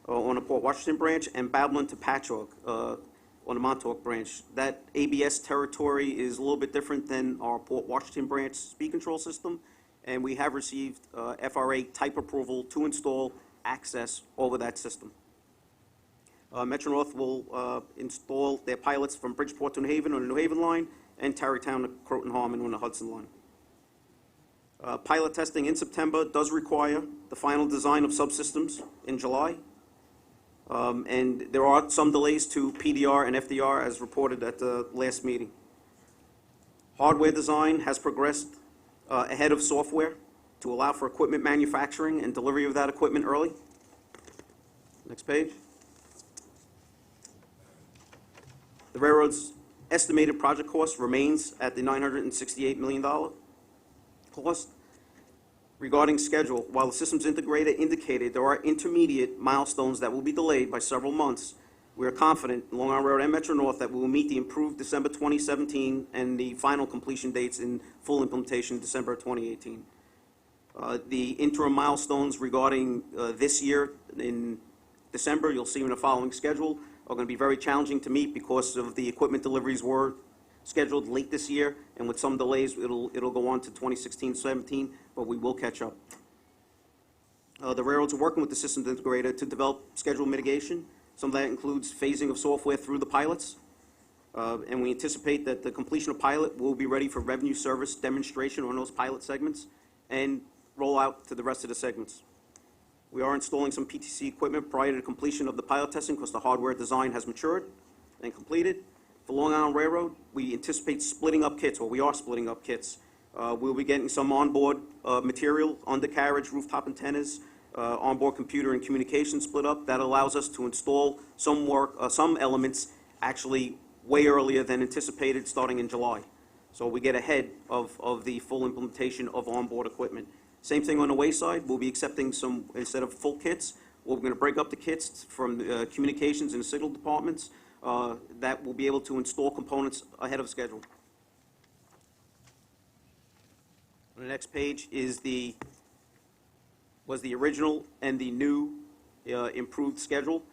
on the Port Washington branch, and Babylon to Patchogue on the Montauk branch. That ABS territory is a little bit different than our Port Washington branch speed control system, and we have received FRA type approval to install access over that system. Metro North will install their pilots from Bridgeport to New Haven on the New Haven line and Tarrytown to Croton Harmon on the Hudson line. Pilot testing in September does require the final design of subsystems in July. And there are some delays to PDR and FDR as reported at the last meeting. Hardware design has progressed ahead of software to allow for equipment manufacturing and delivery of that equipment early. Next page. The railroad's estimated project cost remains at the $968 million cost. Regarding schedule, while the systems integrator indicated there are intermediate milestones that will be delayed by several months, we are confident in Long Island Railroad and Metro North that we will meet the improved December 2017 and the final completion dates in full implementation December 2018. The interim milestones regarding this year in December, you'll see in the following schedule, are going to be very challenging to meet because of the equipment deliveries were scheduled late this year, and with some delays, it'll go on to 2016-17, but we will catch up. The railroads are working with the systems integrator to develop schedule mitigation. Some of that includes phasing of software through the pilots, and we anticipate that the completion of pilot will be ready for revenue service demonstration on those pilot segments and roll out to the rest of the segments. We are installing some PTC equipment prior to the completion of the pilot testing because the hardware design has matured and completed. For Long Island Railroad, we anticipate splitting up kits, or we are splitting up kits. We'll be getting some onboard material, undercarriage, rooftop antennas, onboard computer and communication split up. That allows us to install some elements actually way earlier than anticipated, starting in July. So we get ahead of the full implementation of onboard equipment. Same thing on the wayside. We'll be accepting some, instead of full kits, we're going to break up the kits from communications and signal departments that will be able to install components ahead of schedule. On the next page is was the original and the new improved schedule.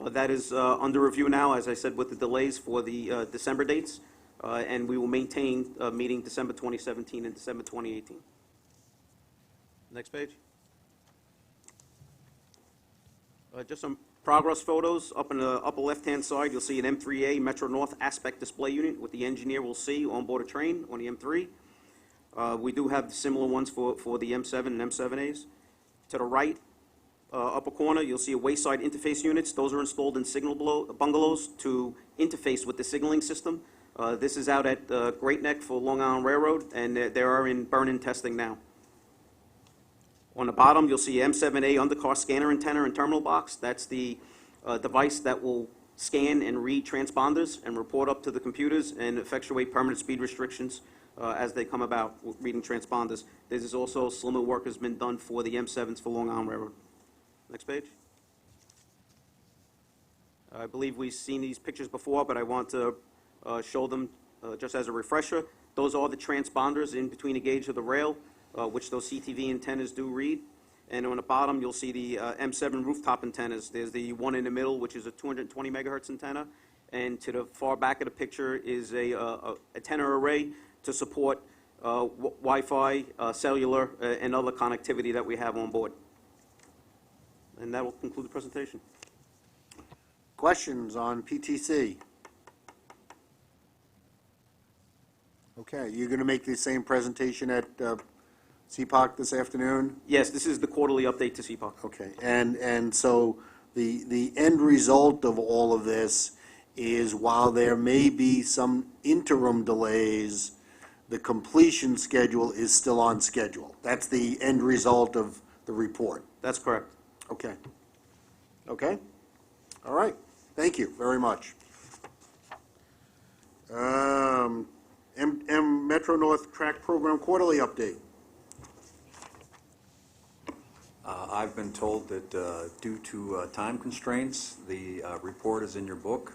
That is under review now, as I said, with the delays for the December dates, and we will maintain meeting December 2017 and December 2018. Next page. Just some progress photos. Up in the upper left-hand side, you'll see an M3A Metro North aspect display unit with the engineer will see on board a train on the M3. We do have similar ones for the M7 and M7As. To the right, upper corner, you'll see a wayside interface units. Those are installed in signal bungalows to interface with the signaling system. This is out at Great Neck for Long Island Railroad, and they are in burn-in testing now. On the bottom, you'll see M7A undercar scanner antenna and terminal box. That's the device that will scan and read transponders and report up to the computers and effectuate permanent speed restrictions as they come about reading transponders. This is also slimmer work has been done for the M7s for Long Island Railroad. Next page. I believe we've seen these pictures before, but I want to show them just as a refresher. Those are the transponders in between the gauge of the rail, which those CTV antennas do read. And on the bottom, you'll see the M7 rooftop antennas. There's the one in the middle, which is a 220 megahertz antenna. And to the far back of the picture is a antenna array to support Wi-Fi, cellular, and other connectivity that we have on board. And that will conclude the presentation. Questions on PTC? Okay, you're going to make the same presentation at CPOC this afternoon? Yes, this is the quarterly update to CPOC. Okay, and so the end result of all of this is while there may be some interim delays, the completion schedule is still on schedule. That's the end result of the report. That's correct. Okay. Okay? All right. Thank you very much. Metro North Track Program Quarterly Update. I've been told that due to time constraints, the report is in your book,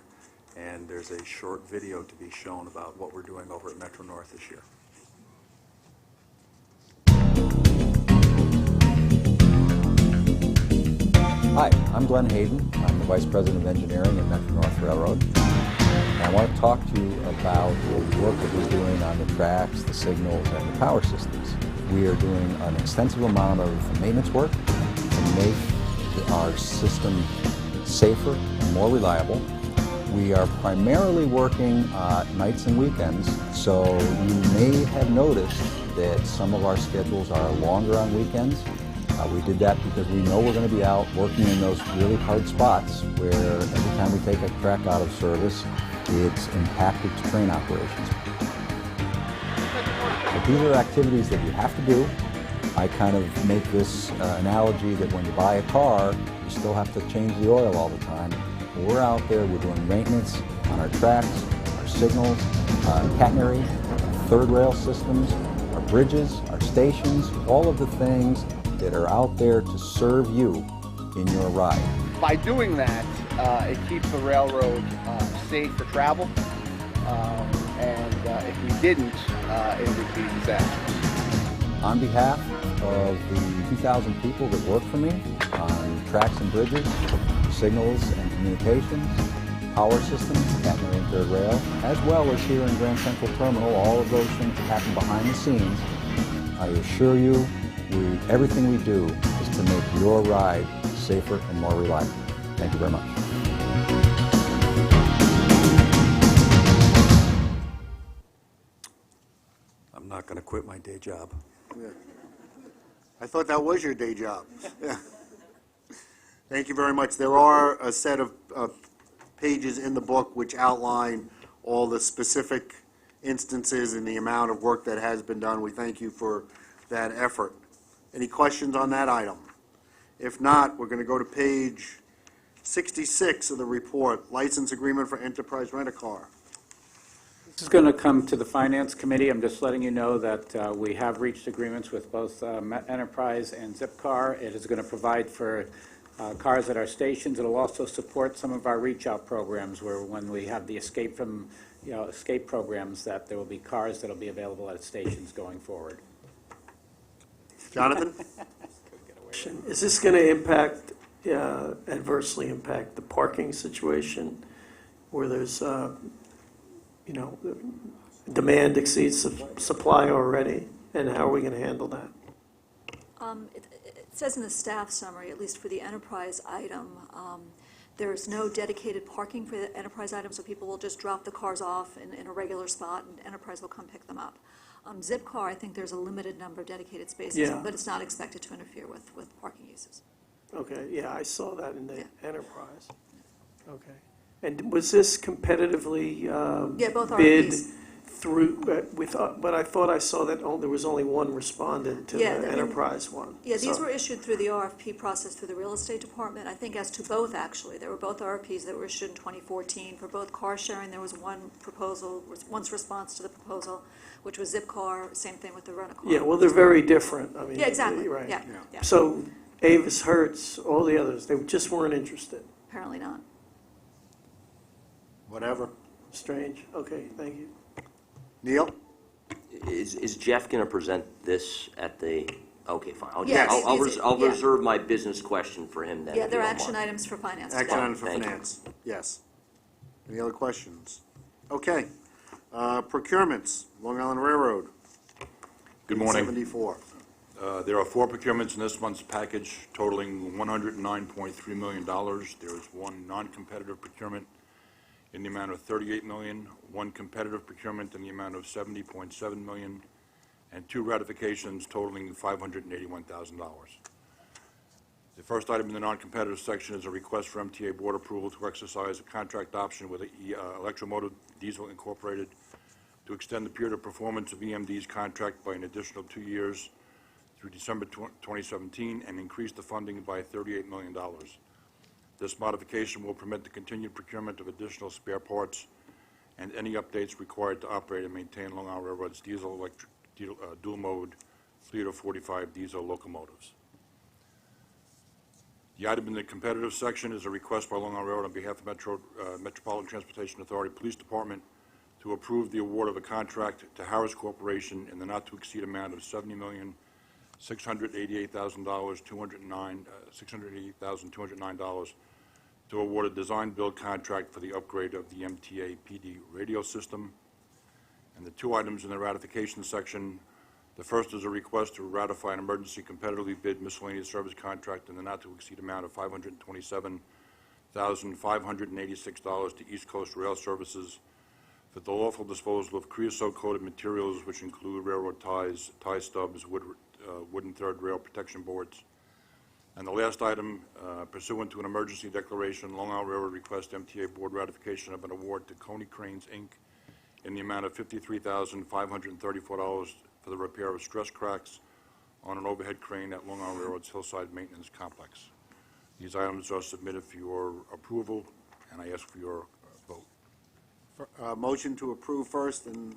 and there's a short video to be shown about what we're doing over at Metro North this year. Hi, I'm Glenn Hayden. I'm the Vice President of Engineering at Metro North Railroad. And I want to talk to you about the work that we're doing on the tracks, the signals, and the power systems. We are doing an extensive amount of maintenance work to make our system safer and more reliable. We are primarily working nights and weekends, so you may have noticed that some of our schedules are longer on weekends. We did that because we know we're going to be out working in those really hard spots where every time we take a track out of service, it's impacted to train operations. But these are activities that you have to do. I kind of make this analogy that when you buy a car, you still have to change the oil all the time. We're out there, we're doing maintenance on our tracks, our signals, catenary, third rail systems, our bridges, our stations, all of the things that are out there to serve you in your ride. By doing that, it keeps the railroad safe for travel, and if we didn't, it would be disastrous. On behalf of the 2,000 people that work for me on tracks and bridges, signals and communications, power systems, catenary and third rail, as well as here in Grand Central Terminal, all of those things that happen behind the scenes, I assure you, everything we do is to make your ride safer and more reliable. Thank you very much. I'm not going to quit my day job. Yeah. I thought that was your day job. Yeah. Thank you very much. There are a set of pages in the book which outline all the specific instances and the amount of work that has been done. We thank you for that effort. Any questions on that item? If not, we're going to go to page 66 of the report, license agreement for Enterprise Rent-A-Car. This is going to come to the Finance Committee. I'm just letting you know that we have reached agreements with both Enterprise and Zipcar. It is going to provide for cars at our stations. It'll also support some of our reach-out programs where when we have the escape programs, that there will be cars that will be available at stations going forward. Jonathan? Is this going to adversely impact the parking situation where there's, demand exceeds supply already? And how are we going to handle that? It says in the staff summary, at least for the enterprise item, there's no dedicated parking for the enterprise item, so people will just drop the cars off in a regular spot and enterprise will come pick them up. Zipcar, I think there's a limited number of dedicated spaces, but it's not expected to interfere with parking uses. Okay, yeah, I saw that in the enterprise. Okay. And was this competitively both bid RFPs. through, but I thought I saw that there was only one respondent to the enterprise one. Yeah, these were issued through the RFP process through the real estate department. I think as to both, actually, there were both RFPs that were issued in 2014. For both car sharing, there was one response to the proposal, which was Zipcar, same thing with the rent-a-car. Yeah, well, they're very different. I mean, Yeah, exactly. Right. Yeah. So Avis, Hertz, all the others, they just weren't interested. Apparently not. Whatever. Strange. Okay, thank you. Neil? Is Jeff going to present this at the, okay, fine. I'll Yeah. reserve my business question for him then. Yeah, if they're you don't action mind. items for finance. Action today. item for finance. Yes. Any other questions? Okay. Procurements, Long Island Railroad. Good morning. 74. There are 4 procurements in this month's package totaling $109.3 million. There is one non-competitive procurement in the amount of $38 million, one competitive procurement in the amount of $70.7 million, and 2 ratifications totaling $581,000. The first item in the non-competitive section is a request for MTA board approval to exercise a contract option with Electromotive Diesel Incorporated to extend the period of performance of EMD's contract by an additional 2 years through December 2017 and increase the funding by $38 million. This modification will permit the continued procurement of additional spare parts and any updates required to operate and maintain Long Island Railroad's dual-mode fleet of 45 diesel locomotives. The item in the competitive section is a request by Long Island Railroad on behalf of Metropolitan Transportation Authority Police Department to approve the award of a contract to Harris Corporation in the not-to-exceed amount of $70,688,209 to award a design-build contract for the upgrade of the MTA PD radio system. And the two items in the ratification section, the first is a request to ratify an emergency competitively bid miscellaneous service contract in the not-to-exceed amount of $527,586 to East Coast Rail Services for the lawful disposal of creosote-coated materials, which include railroad ties, tie stubs, wooden third rail protection boards. And the last item, pursuant to an emergency declaration, Long Island Railroad requests MTA board ratification of an award to Coney Cranes, Inc. in the amount of $53,534 for the repair of stress cracks on an overhead crane at Long Island Railroad's Hillside Maintenance Complex. These items are submitted for your approval, and I ask for your vote. Motion to approve first, and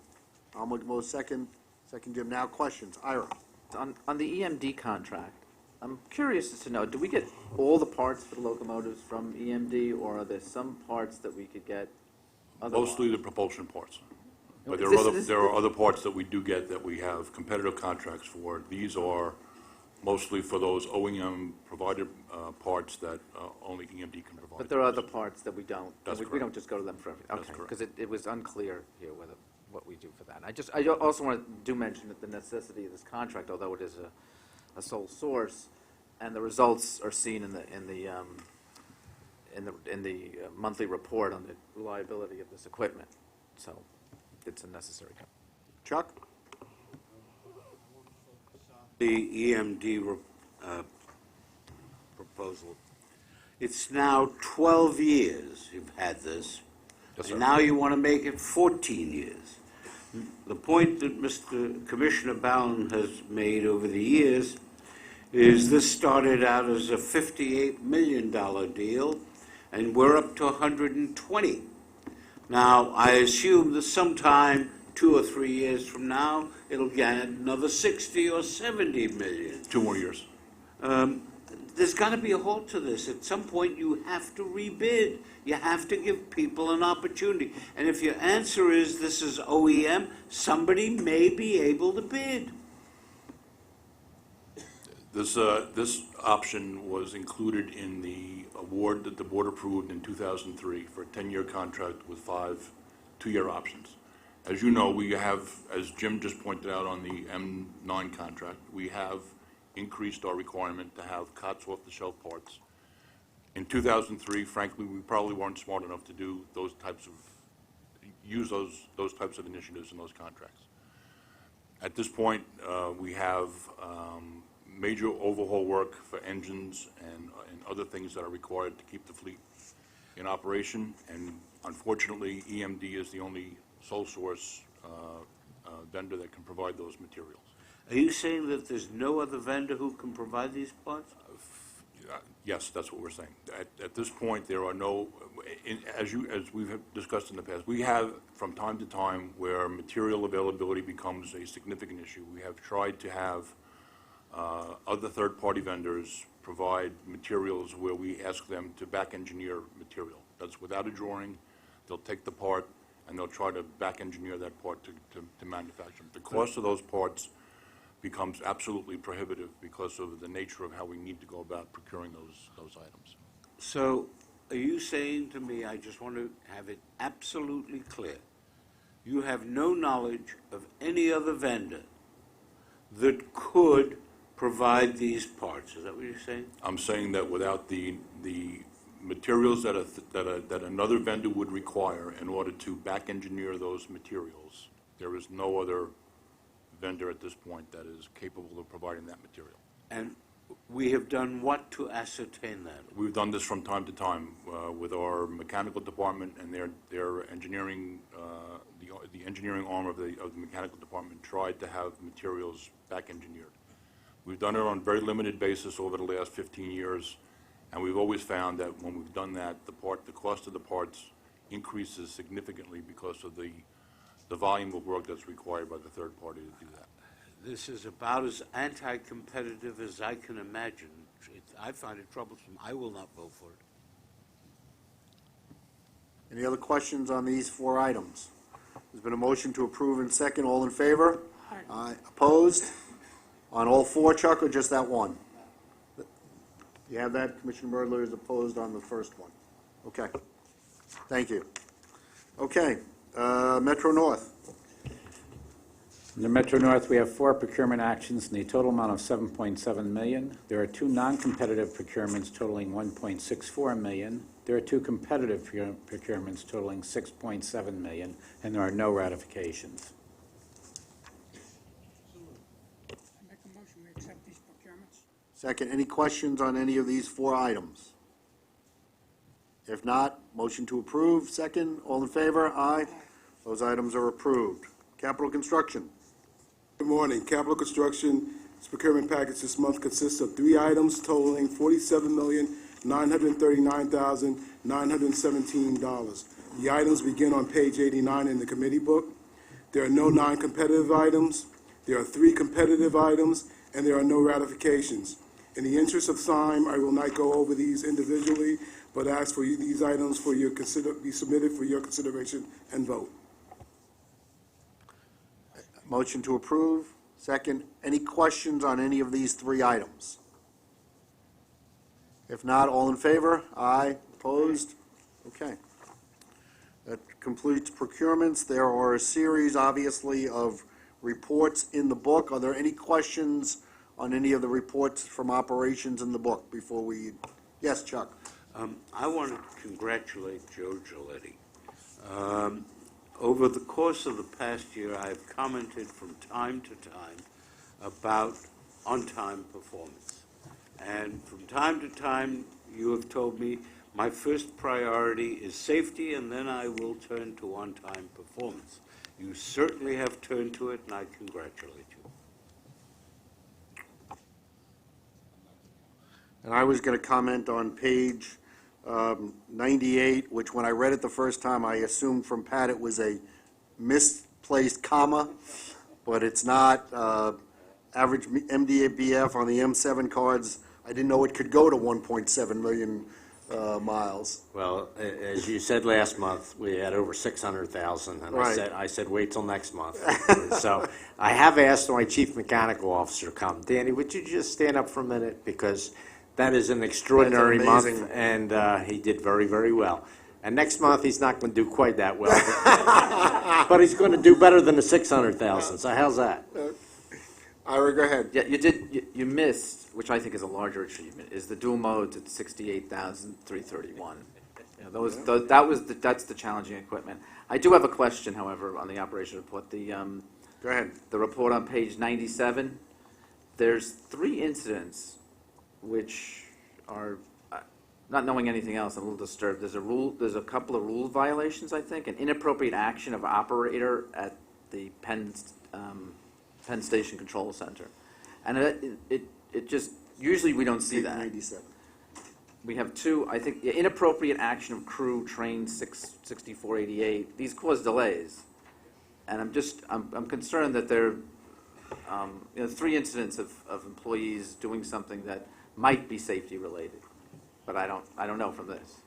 I'll make most second. Second, Jim. Now, questions. Ira. On the EMD contract, I'm curious as to know, do we get all the parts for the locomotives from EMD, or are there some parts that we could get otherwise? Mostly the propulsion parts. But Is there are other parts that we do get that we have competitive contracts for. These are mostly for those OEM provided parts that only EMD can provide. But there are other parts that we don't. That's We correct. don't just go to them for everything. That's Okay, correct. because it was unclear here what we do for that. I also want to mention that the necessity of this contract, although it is a sole source, and the results are seen in the monthly report on the reliability of this equipment. So it's a necessary. Chuck? The EMD proposal. It's now 12 years you've had this. Yes, sir. And now you want to make it 14 years. The point that Mr. Commissioner Ballin has made over the years is this started out as a $58 million deal, and we're up to 120. Now, I assume that sometime 2 or 3 years from now, it'll get another 60 or 70 million. 2 more years. There's got to be a halt to this. At some point, you have to rebid. You have to give people an opportunity. And if your answer is this is OEM, somebody may be able to bid. This option was included in the award that the board approved in 2003 for a 10-year contract with 5 2-year options. As you know, we have, as Jim just pointed out on the M9 contract, we have increased our requirement to have COTS off-the-shelf parts. In 2003, frankly, we probably weren't smart enough to do those types of, use those types of initiatives in those contracts. At this point, we have major overhaul work for engines and other things that are required to keep the fleet in operation, and unfortunately, EMD is the only sole source vendor that can provide those materials. Are you saying that there's no other vendor who can provide these parts? Yes, that's what we're saying. At this point, there are no, as we've discussed in the past, we have from time to time where material availability becomes a significant issue. We have tried to have other third-party vendors provide materials where we ask them to back-engineer material. That's without a drawing. They'll take the part and they'll try to back-engineer that part to manufacture them. The cost of those parts becomes absolutely prohibitive because of the nature of how we need to go about procuring those items. So are you saying to me, I just want to have it absolutely clear, you have no knowledge of any other vendor that could provide these parts? Is that what you're saying? I'm saying that without the materials that another vendor would require in order to back-engineer those materials, there is no other vendor at this point that is capable of providing that material. And We have done what to ascertain that? We've done this from time to time with our mechanical department and their engineering, the engineering arm of the mechanical department tried to have materials back engineered. We've done it on a very limited basis over the last 15 years, and we've always found that when we've done that, the cost of the parts increases significantly because of the volume of work that's required by the third party to do that. This is about as anti-competitive as I can imagine. I find it troublesome. I will not vote for it. Any other questions on these 4 items? There's been a motion to approve in second. All in favor? Aye. Opposed? On all 4, Chuck, or just that one? You have that? Commissioner Murdler is opposed on the first one. Okay. Thank you. Okay. Metro North. In the Metro North, we have 4 procurement actions in the total amount of $7.7 million. There are 2 non-competitive procurements totaling $1.64 million. There are 2 competitive procurements totaling $6.7 million, and there are no ratifications. Make a motion, we accept these procurements. Second, any questions on any of these 4 items? If not, motion to approve. Second, all in favor? Aye. Those items are approved. Capital Construction. Good morning. Capital Construction's procurement package this month consists of 3 items totaling $47,939,917. The items begin on page 89 in the committee book. There are no non-competitive items. There are 3 competitive items, and there are no ratifications. In the interest of time, I will not go over these individually, but ask for these items for your be submitted for your consideration and vote. Motion to approve. Second, any questions on any of these 3 items? If not, all in favor? Aye. Opposed? Okay. That completes procurements. There are a series, obviously, of reports in the book. Are there any questions on any of the reports from operations in the book before we... Yes, Chuck. I want to congratulate Joe Giletti. Over the course of the past year, I've commented from time to time about on-time performance. And from time to time, you have told me my first priority is safety, and then I will turn to on-time performance. You certainly have turned to it, and I congratulate you. And I was going to comment on page 98, which when I read it the first time, I assumed from Pat it was a misplaced comma, but it's not. Average MDABF on the M7 cards, I didn't know it could go to 1.7 million miles. Well, as you said last month, we had over 600,000, and Right. I said wait till next month. So I have asked my chief mechanical officer to come. Danny, would you just stand up for a minute, because that is an extraordinary That's month, amazing. and he did very, very well. And next month he's not going to do quite that well, but he's going to do better than the 600,000. So how's that? Ira, go ahead. Yeah, you missed, which I think is a larger achievement, is the dual modes at 68,331. You know, that's the challenging equipment. I do have a question, however, on the operation report. Go ahead. The report on page 97, there's 3 incidents which are, not knowing anything else, I'm a little disturbed. There's a couple of rule violations, I think, an inappropriate action of operator at the Penn Station Control Center. And it just, usually we don't see that. 97. We have 2, I think, inappropriate action of crew train 6488. These cause delays. And I'm concerned that there are 3 incidents of employees doing something that might be safety related. But I don't know from this.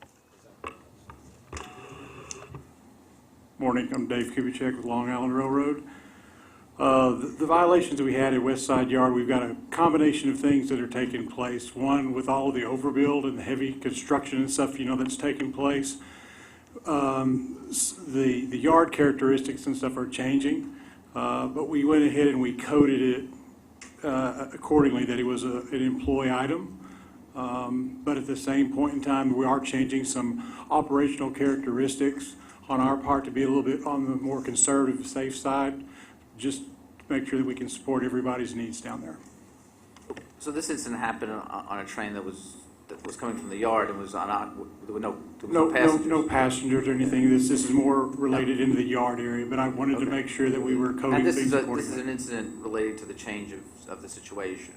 Morning, I'm Dave Kubicek with Long Island Railroad. The violations that we had at West Side Yard, we've got a combination of things that are taking place. One, with all of the overbuild and the heavy construction and stuff, that's taking place. The yard characteristics and stuff are changing, but we went ahead and we coded it accordingly that it was an employee item. But at the same point in time, we are changing some operational characteristics on our part to be a little bit on the more conservative, safe side, just to make sure that we can support everybody's needs down there. So this incident happened on a train that was coming from the yard and was there were no passengers? No passengers or anything. This is more related into the yard area, but I wanted to make sure that we were coding And things this accordingly. is an incident related to the change of the situation.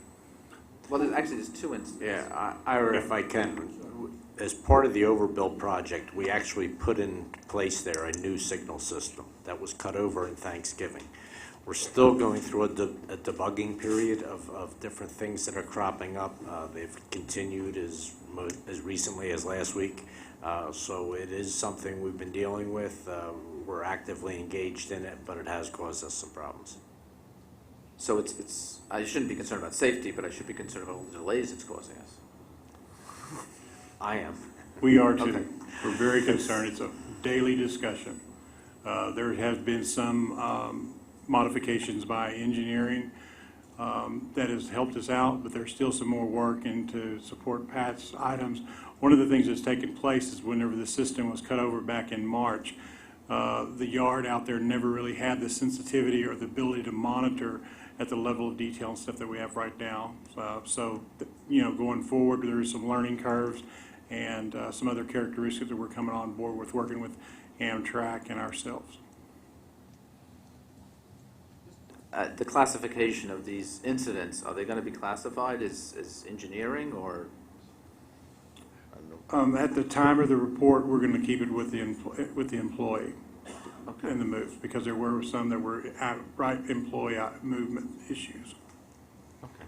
Well, there's two incidents. Yeah, Ira, if I can, as part of the overbuild project, we actually put in place there a new signal system that was cut over in Thanksgiving. We're still going through a debugging period of different things that are cropping up. They've continued as recently as last week. So it is something we've been dealing with. We're actively engaged in it, but it has caused us some problems. So I shouldn't be concerned about safety, but I should be concerned about all the delays it's causing us. I am. We are too. Okay. We're very concerned. It's a daily discussion. There has been some modifications by engineering that has helped us out, but there's still some more work and to support Pat's items. One of the things that's taken place is whenever the system was cut over back in March, the yard out there never really had the sensitivity or the ability to monitor at the level of detail and stuff that we have right now. Going forward, there is some learning curves and some other characteristics that we're coming on board with working with Amtrak and ourselves. The classification of these incidents, are they going to be classified as engineering or? At the time of the report, we're going to keep it with the employee in the moves, because there were some that were outright employee movement issues. Okay.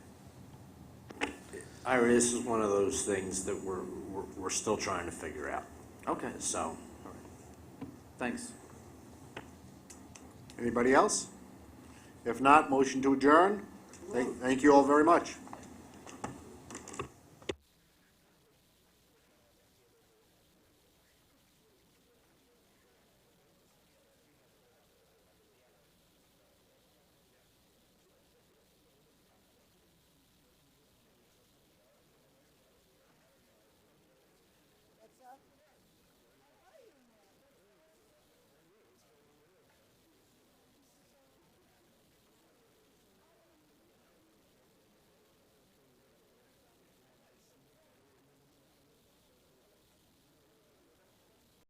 Ira, this is one of those things that we're still trying to figure out. Okay. So. All right. Thanks. Anybody else? If not, motion to adjourn. Thank you all very much.